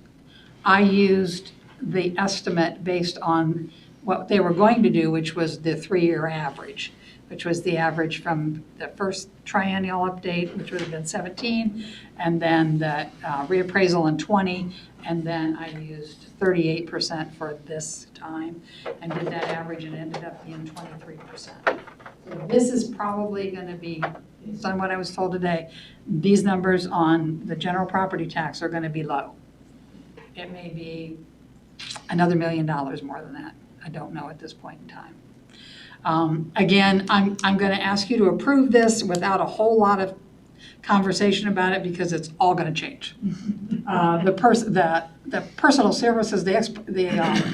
I used the estimate based on what they were going to do, which was the 3-year average, which was the average from the first triennial update, which would have been 17, and then the reappraisal in 20, and then I used 38% for this time, and did that average, and ended up being 23%. So this is probably going to be, based on what I was told today, these numbers on the general property tax are going to be low. It may be another $1 million more than that. I don't know at this point in time. Again, I'm going to ask you to approve this without a whole lot of conversation about it because it's all going to change. The personal services, the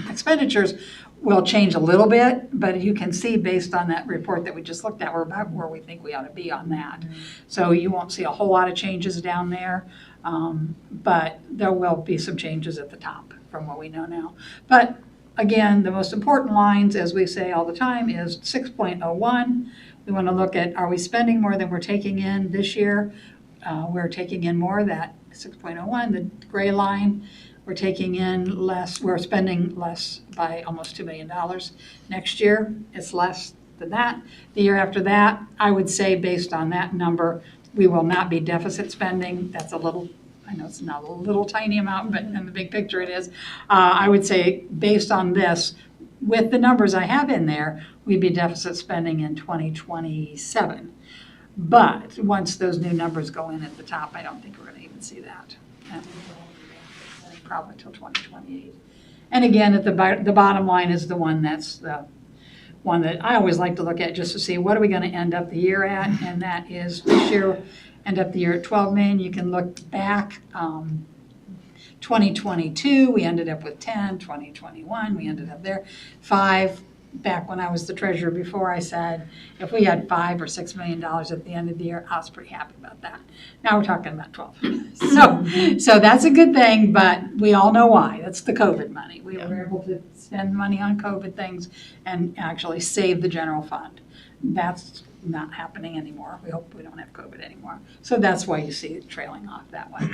expenditures will change a little bit, but you can see based on that report that we just looked at, we're about where we think we ought to be on that. So you won't see a whole lot of changes down there, but there will be some changes at the top from what we know now. But again, the most important lines, as we say all the time, is 6.01. We want to look at, are we spending more than we're taking in this year? We're taking in more, that 6.01, the gray line. We're taking in less, we're spending less by almost $2 million. Next year, it's less than that. The year after that, I would say based on that number, we will not be deficit spending. That's a little, I know it's not a little tiny amount, but in the big picture it is. I would say based on this, with the numbers I have in there, we'd be deficit spending in 2027. But once those new numbers go in at the top, I don't think we're going to even see that. Probably until 2028. And again, at the bottom line is the one that's the one that I always like to look at just to see what are we going to end up the year at, and that is this year end up the year at 12 million. You can look back 2022 we ended up with 10, 2021 we ended up there 5, back when I was the treasurer before, I said, if we had $5 or $6 million at the end of the year, I was pretty happy about that. Now we're talking about 12. So that's a good thing, but we all know why. That's the COVID money. We were able to spend money on COVID things and actually save the general fund. That's not happening anymore. We hope we don't have COVID anymore. So that's why you see it trailing off that way.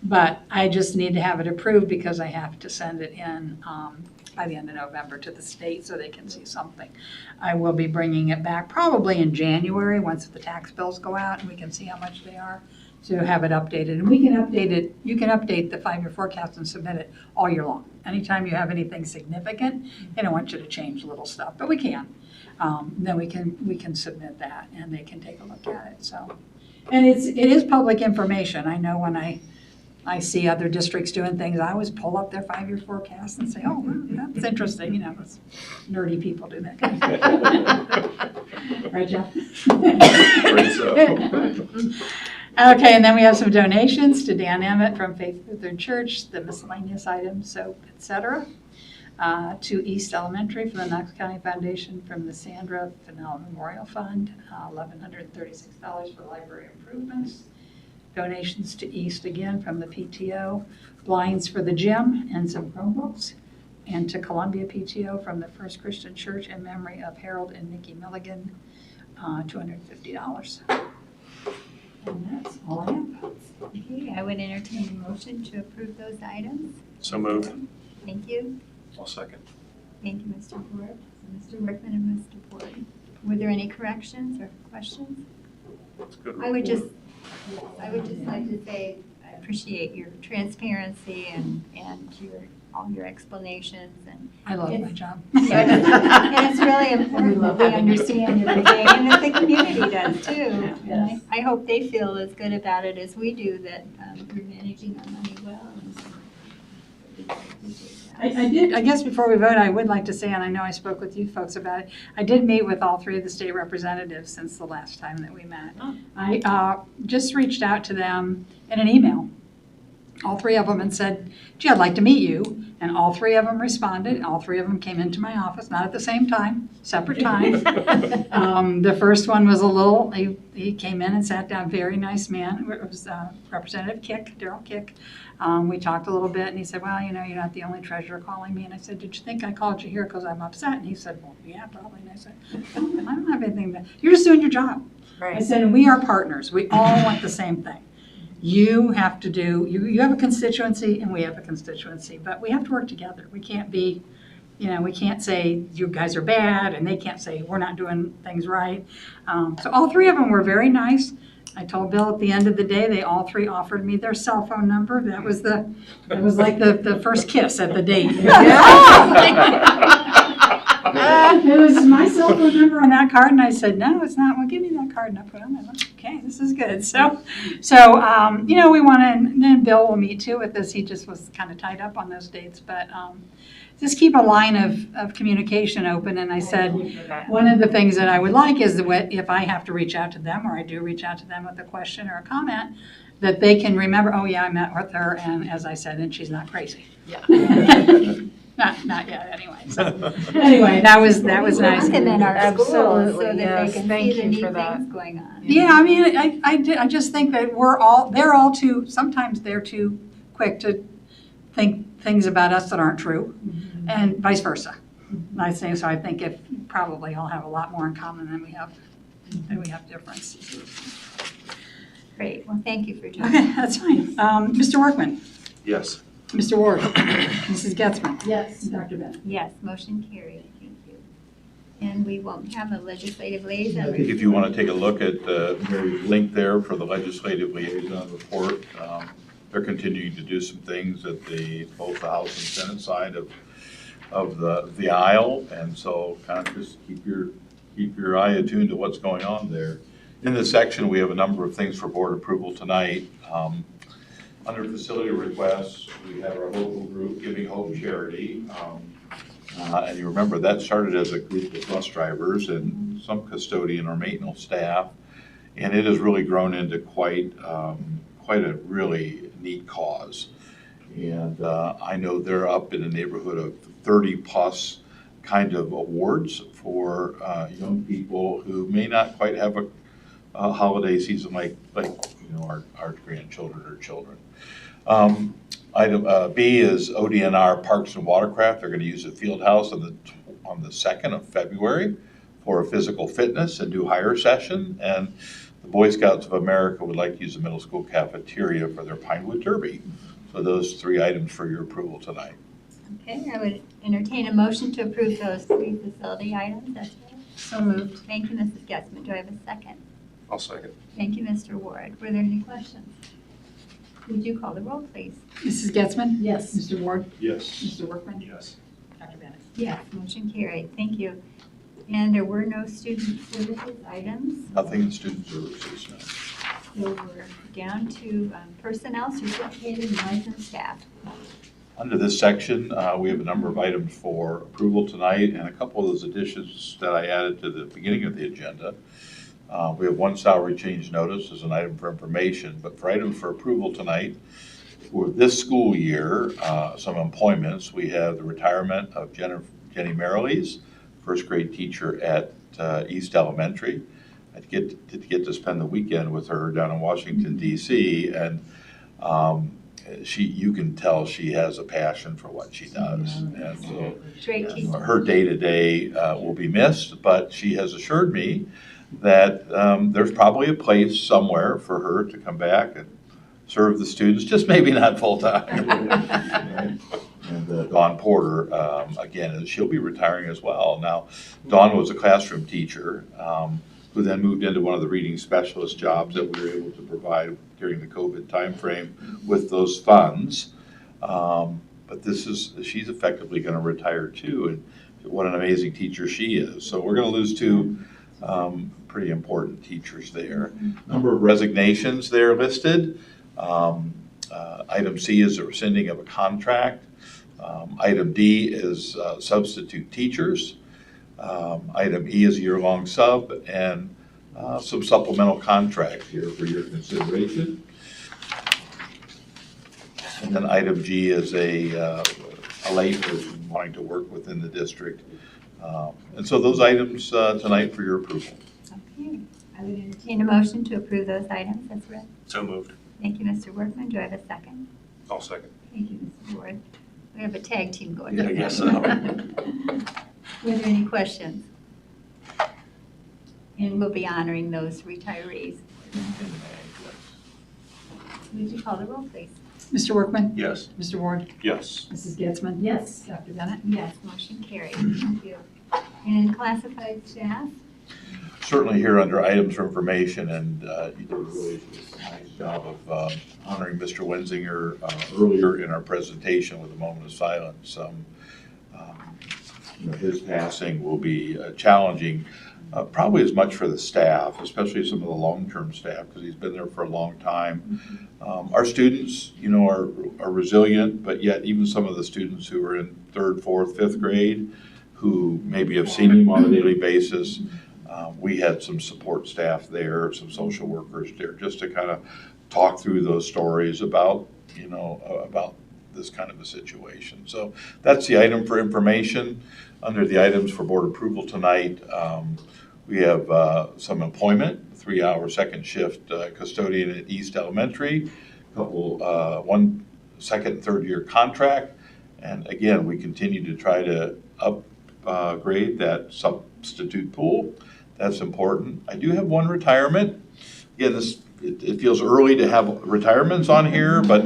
But I just need to have it approved because I have to send it in by the end of November to the state so they can see something. I will be bringing it back probably in January once the tax bills go out and we can see how much they are to have it updated. And we can update it, you can update the 5-year forecast and submit it all year long. Anytime you have anything significant, they don't want you to change little stuff, but we can. Then we can submit that and they can take a look at it. So, and it is public information. I know when I see other districts doing things, I always pull up their 5-year forecast and say, oh, well, that's interesting. You know, those nerdy people do that kind of stuff. Right, Jeff? Great stuff. Okay, and then we have some donations to Dan Emmett from Faith Lutheran Church, the miscellaneous items, soap, etc. To East Elementary from the Knox County Foundation from the Sandra Fennell Memorial Fund, $1,136 for library improvements. Donations to East again from the PTO, blinds for the gym and some Chromebooks. And to Columbia PTO from the First Christian Church in memory of Harold and Nikki Milligan, $250. And that's all I have. Okay, I would entertain a motion to approve those items. So moved. Thank you. I'll second. Thank you, Mr. Ford, Mr. Workman, and Mr. Ford. Were there any corrections or questions? That's good. I would report. just like to say, I appreciate your transparency and all your explanations and. I love my job. And it's really important that they understand everything and that the community does too. And I hope they feel as good about it as we do, that we're managing our money well. And so we appreciate that. I did, I guess before we vote, I would like to say, and I know I spoke with you folks about it, I did meet with all 3 of the state representatives since the last time that we met. I just reached out to them in an email, all 3 of them, and said, gee, I'd like to meet you. And all 3 of them responded. All 3 of them came into my office, not at the same time, separate times. The first one was he came in and sat down, very nice man. It was Representative Daryl Kick. We talked a little bit and he said, well, you know, you're not the only treasurer calling me. And I said, did you think I called you here because I'm upset? And he said, well, yeah, probably. And I said, I don't have anything you're just doing your job. Right. I said, and we are partners. We all want the same thing. You have to do, you have a constituency and we have a constituency, but we have to work together. We can't be, you know, we can't say you guys are bad and they can't say we're not doing things right. So all 3 of them were very nice. I told Bill at the end of the day, they all 3 offered me their cell phone number. That was like the first kiss at the date. It was my cell phone number on that card, and I said, no, it's not. Well, give me that card, and I put it on there. Okay, this is good. So you know, we want to, and then Bill will meet too with this. He just was kind of tied up on those dates, but just keep a line of communication open. And I said, one of the things that I would like is that if I have to reach out to them, or I do reach out to them with a question or a comment, that they can remember, oh yeah, I met with her, and as I said, and she's not crazy. Yeah. Not yet, anyway. So anyway, that was nice. And then our schools, so Absolutely, that yes. they can Thank see the you neat for that. things going on. Yeah, I mean, I just think that sometimes they're too quick to think things about us that aren't true, and vice versa. I say, so I think if probably all have a lot more in common than we have differences. Great, well, thank you for joining. Okay, that's fine. Mr. Workman, Yes. Mr. Ward, Mrs. Getzman. Yes. Dr. Bennett. Yes, motion carried, thank you. And we won't have a legislative I liaison. think if you want to take a look at the link there for the legislative liaison report, they're continuing to do some things at both the House and Senate side of the aisle, and so kind of just keep your eye attuned to what's going on there. In this section, we have a number of things for board approval tonight. Under facility requests, we have our local group, Giving Hope Charity. And you remember that started as a group of bus drivers and some custodian or maintenance staff. And it has really grown into quite a really neat cause. And I know they're up in the neighborhood of 30 plus kind of awards for young people who may not quite have a holiday season like our grandchildren or children. Item B is ODNR Parks and Watercraft. They're going to use the field house on the 2nd of February for a physical fitness and new hire session. And the Boy Scouts of America would like to use the middle school cafeteria for their Pinewood Derby. So those 3 items for your approval tonight. Okay, I would entertain a motion to approve those 3 facility items. That's right. So moved. Thank you, Mrs. Getzmann. Do I have a second? I'll second. Thank you, Mr. Ward. Were there any questions? Would you call the roll, please? Mrs. Getzmann? Yes. Mr. Ward? Yes. Mr. Workman? Yes. Dr. Bennett? Yes, motion carried. Thank you. And there were no student services items. Nothing in student services now. So we're down to personnel, certificated, and licensed staff. Under this section, we have a number of items for approval tonight, and a couple of those additions that I added to the beginning of the agenda. We have 1 salary change notice as an item for information, but for items for approval tonight, for this school year, some employments, we have the retirement of Jenny Merrilees, first grade teacher at East Elementary. I did get to spend the weekend with her down in Washington, D.C., and you can tell she has a passion for what she does. And so Great teacher. her day-to-day will be missed, but she has assured me that there's probably a place somewhere for her to come back and serve the students, just maybe not full-time. And Dawn Porter, again, she'll be retiring as well. Now, Dawn was a classroom teacher who then moved into one of the reading specialist jobs that we were able to provide during the COVID timeframe with those funds. But she's effectively going to retire too, and what an amazing teacher she is. So we're going to lose 2 pretty important teachers there. Number of resignations there listed. Item C is the rescinding of a contract. Item D is substitute teachers. Item E is a year-long sub, and some supplemental contracts here for your consideration. And then item G is a lay person wanting to work within the district. And so those items tonight for your approval. Okay, I would entertain a motion to approve those items as read. So moved. Thank you, Mr. Workman. Do I have a second? I'll second. Thank you, Mr. Ward. We have a tag team going. Yeah, I guess so. Were there any questions? And we'll be honoring those retirees. Would you call the roll, please? Mr. Workman? Yes. Mr. Ward? Yes. Mrs. Getzmann? Yes. Dr. Bennett? Yes, motion carried. Thank you. And classified staff? Certainly here under items for information, and you did a really nice job of honoring Mr. Wenzinger earlier in our presentation with a moment of silence. His passing will be challenging, probably as much for the staff, especially some of the long-term staff, because he's been there for a long time. Our students, are resilient, but yet even some of the students who are in 3rd, 4th, 5th grade, who maybe have seen him on a daily basis, we had some support staff there, some social workers there, just to kind of talk through those stories about this kind of a situation. So that's the item for information. Under the items for board approval tonight, we have some employment, 3-hour second shift custodian at East Elementary, one second and third year contract. And again, we continue to try to upgrade that substitute pool. That's important. I do have 1 retirement. Again, it feels early to have retirements on here, but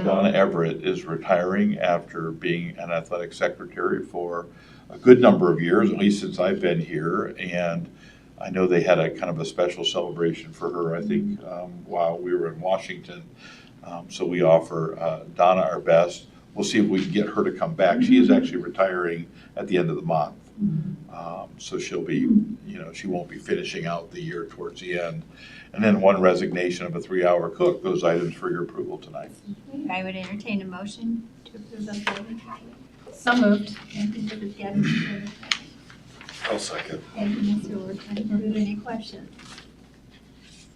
Donna Everett is retiring after being an athletic secretary for a good number of years, at least since I've been here. And I know they had a kind of a special celebration for her, I think, while we were in Washington. So we offer Donna our best. We'll see if we can get her to come back. She is actually retiring at the end of the month. So she'll be, she won't be finishing out the year towards the end. And then 1 resignation of a 3-hour cook, those items for your approval tonight. I would entertain a motion to approve those items. So moved. Thank you, Mrs. Getzmann. I'll second. Thank you, Mr. Workman. Were there any questions?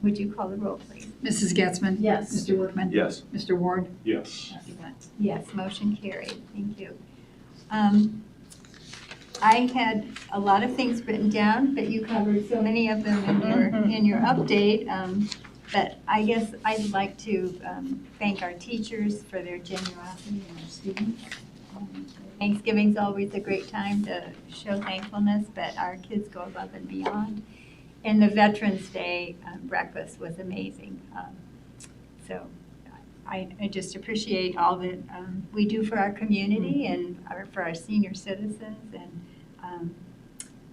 Would you call the roll, please? Mrs. Getzmann? Yes. Mr. Workman? Yes. Mr. Ward? Yes. Dr. Bennett? Yes, motion carried. Thank you. I had a lot of things written down, but you covered so many of them in your update. But I guess I'd like to thank our teachers for their generosity and our students. Thanksgiving's always a great time to show thankfulness, but our kids go above and beyond. And the Veterans Day breakfast was amazing. So I just appreciate all that we do for our community and for our senior citizens, and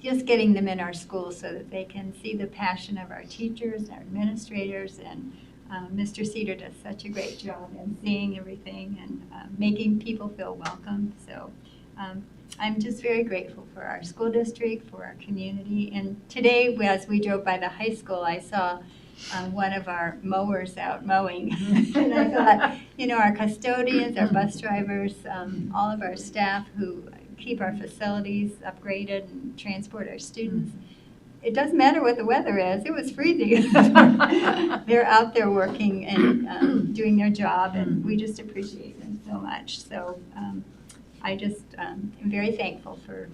just getting them in our schools so that they can see the passion of our teachers, our administrators, and Mr. Cedar does such a great job in seeing everything and making people feel welcome. So I'm just very grateful for our school district, for our community. And today, as we drove by the high school, I saw one of our mowers out mowing. And I thought, you know, our custodians, our bus drivers, all of our staff who keep our facilities upgraded and transport our students. It doesn't matter what the weather is. It was freezing. They're out there working and doing their job, and we just appreciate them so much. So I just am very thankful for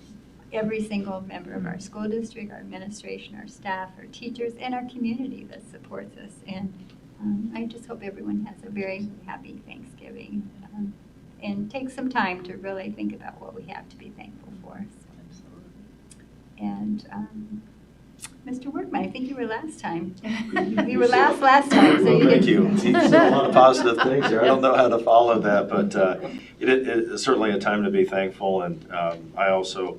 every single member of our school district, our administration, our staff, our teachers, and our community that supports us. And I just hope everyone has a very happy Thanksgiving and take some time to really think about what we have to be thankful for. And Mr. Workman, I think you were last time. You were last time. So Well, you thank get- you. You said a lot of positive things there. I don't know how to follow that, but it is certainly a time to be thankful. And I also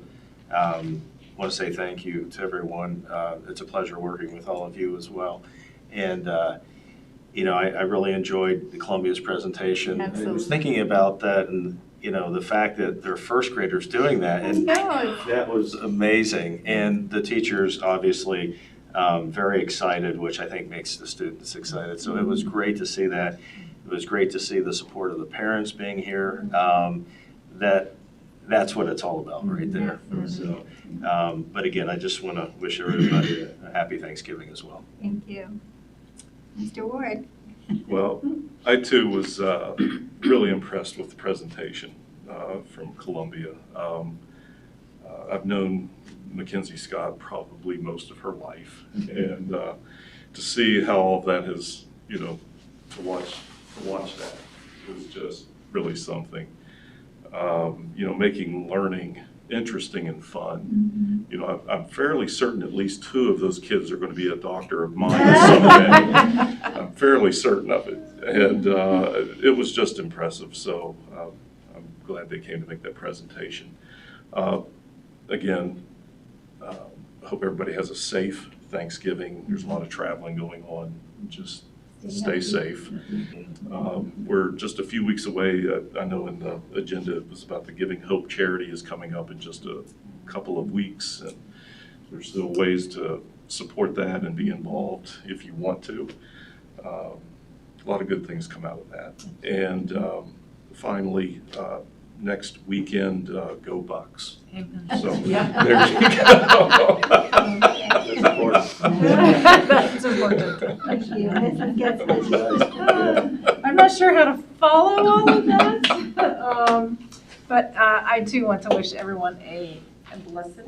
want to say thank you to everyone. It's a pleasure working with all of you as well. And you know, I really enjoyed the Columbia's presentation. I Absolutely. was thinking about that, and you know, the fact that they're first graders doing that, and No, that was amazing. And the teachers obviously very excited, which I think makes the students excited. So it was great to see that. It was great to see the support of the parents being here. That's what it's all about right there. So, but again, I just want to wish everybody a happy Thanksgiving as well. thank you. Mr. Ward. Well, I too was really impressed with the presentation from Columbia. I've known Mackenzie Scott probably most of her life, and to see how all of that has, you know, to watch that was just really something. You know, making learning interesting and fun. You know, I'm fairly certain at least 2 of those kids are going to be a doctor of mine someday. I'm fairly certain of it. And it was just impressive. So I'm glad they came to make that presentation. Again, I hope everybody has a safe Thanksgiving. There's a lot of traveling going on. Just stay safe. We're just a few weeks away. I know in the agenda it was about the Giving Hope charity is coming up in just a couple of weeks, and there's still ways to support that and be involved if you want to. A lot of good things come out of that. And finally, next weekend, go Bucks. So there you go. That's important. Thank you. Mrs. Getzman. I'm not sure how to follow all of that, but I too want to wish everyone a blessed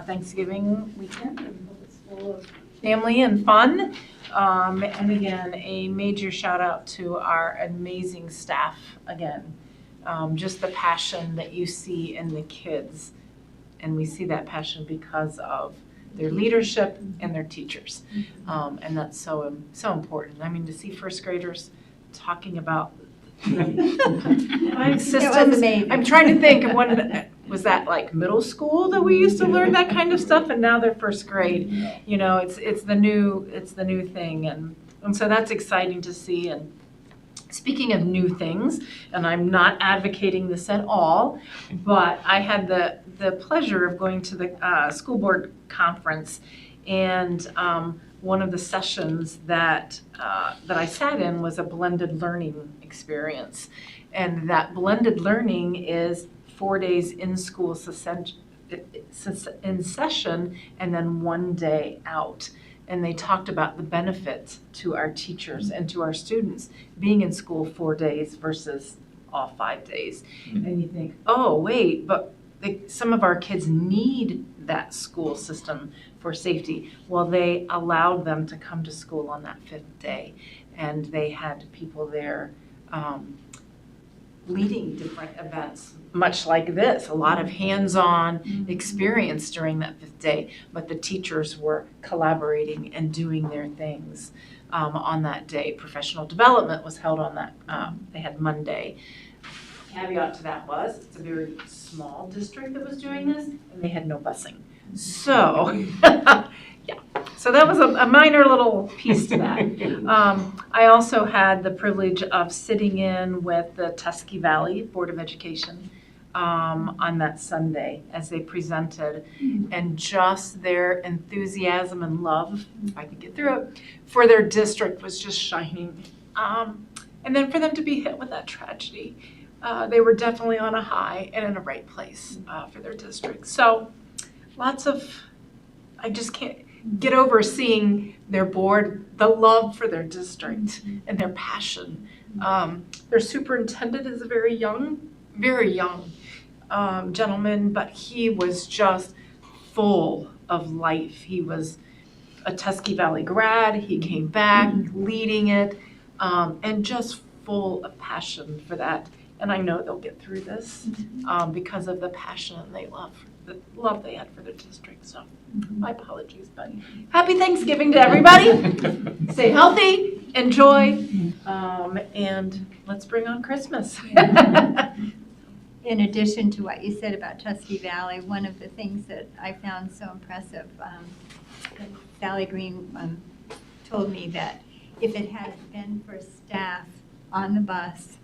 Thanksgiving weekend. And hope it's full of family and fun. And again, a major shout out to our amazing staff again. Just the passion that you see in the kids, and we see that passion because of their leadership and their teachers, and that's so important. I mean, to see first graders talking about systems. It was amazing. I'm trying to think of when was that, like middle school that we used to learn that kind of stuff, and now they're first grade. You know, it's the new thing, and so that's exciting to see. And speaking of new things, and I'm not advocating this at all, but I had the pleasure of going to the school board conference, and one of the sessions that I sat in was a blended learning experience. And that blended learning is 4 days in school in session and then 1 day out. And they talked about the benefits to our teachers and to our students being in school 4 days versus all 5 days. And you think, oh, wait, but some of our kids need that school system for safety. Well, they allowed them to come to school on that 5th day, and they had people there leading different events, much like this, a lot of hands-on experience during that 5th day, but the teachers were collaborating and doing their things on that day. Professional development was held on that, they had Monday. Caveat to that was, it's a very small district that was doing this, and they had no busing. So, yeah, so that was a minor little piece to that. I also had the privilege of sitting in with the Tusky Valley Board of Education on that Sunday as they presented, and just their enthusiasm and love, if I could get through it, for their district was just shining. And then for them to be hit with that tragedy, they were definitely on a high and in a right place for their district. So lots of, I just can't get over seeing their board, the love for their district and their passion. Their superintendent is a very young gentleman, but he was just full of life. He was a Tusky Valley grad. He came back leading it and just full of passion for that. And I know they'll get through this because of the passion and the love they had for their district. So my apologies, but happy Thanksgiving to everybody. Stay healthy, enjoy, and let's bring on Christmas. In addition to what you said about Tusky Valley, one of the things that I found so impressive, Sally Green told me that if it hadn't been for staff on the bus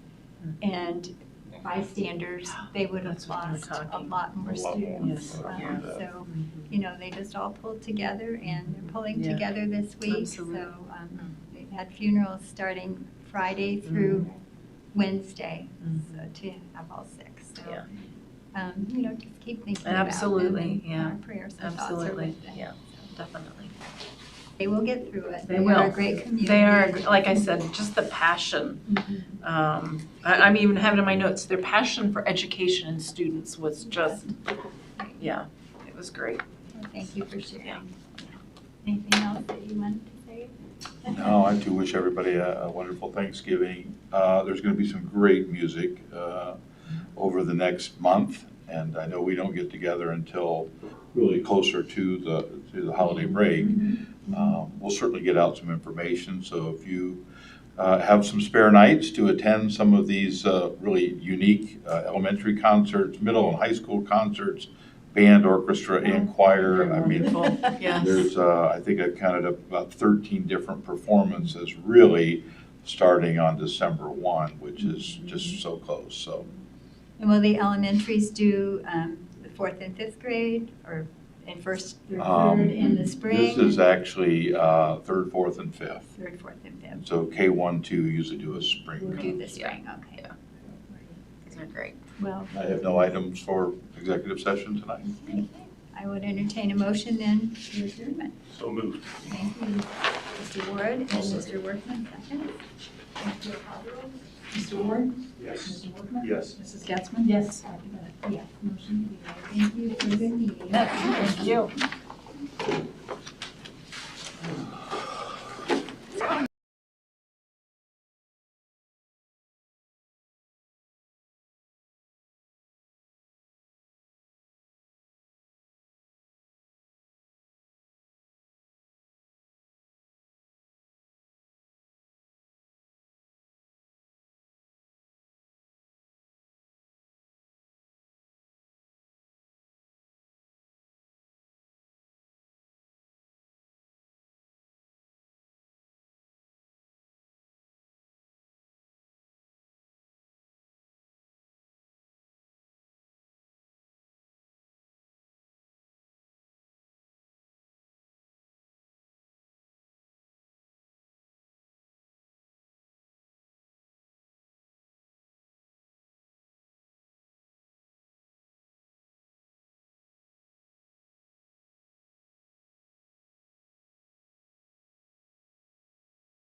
and bystanders, they would have That's what we're lost a talking. lot more students. Yes. So, you know, they just all pulled together, and they're pulling Yeah. together this week. Absolutely. So they've had funerals starting Friday through Wednesday, so to have all 6. So, Yeah. you know, just keep thinking Absolutely, about them, and yeah. our prayers and thoughts are Absolutely, with them. yeah, definitely. They will get through it. They Are will. a great community. They are, like I said, just the passion. I'm even having in my notes, their passion for education and students was just, yeah, it was great. Well, thank you for sharing. Anything else that you wanted to say? No, I too wish everybody a wonderful Thanksgiving. There's going to be some great music over the next month, and I know we don't get together until really closer to the holiday break. We'll certainly get out some information, so if you have some spare nights to attend some of these really unique elementary concerts, middle and high school concerts, band, orchestra, and choir. I mean, Wonderful, yes. there's, I think I counted up about 13 different performances really starting on December 1, which is just so close, so. And will the elementaries do the 4th and 5th grade, or in 1st through 3rd in the spring? This is actually 3rd, 4th, and 5th. 3rd, 4th, and 5th. So K1, 2 usually do a spring. We'll do the concert. spring, okay. These are great. Well, I have no items for executive session tonight. I would entertain a motion then to adjournment. So moved. Thank you, Mr. Ward and Mr. Workman, second. Mr. Ward? Yes. Mr. Workman? Yes. Mrs. Getzmann? Yes. Yeah, motion carried. Thank you for the meeting. Thank you.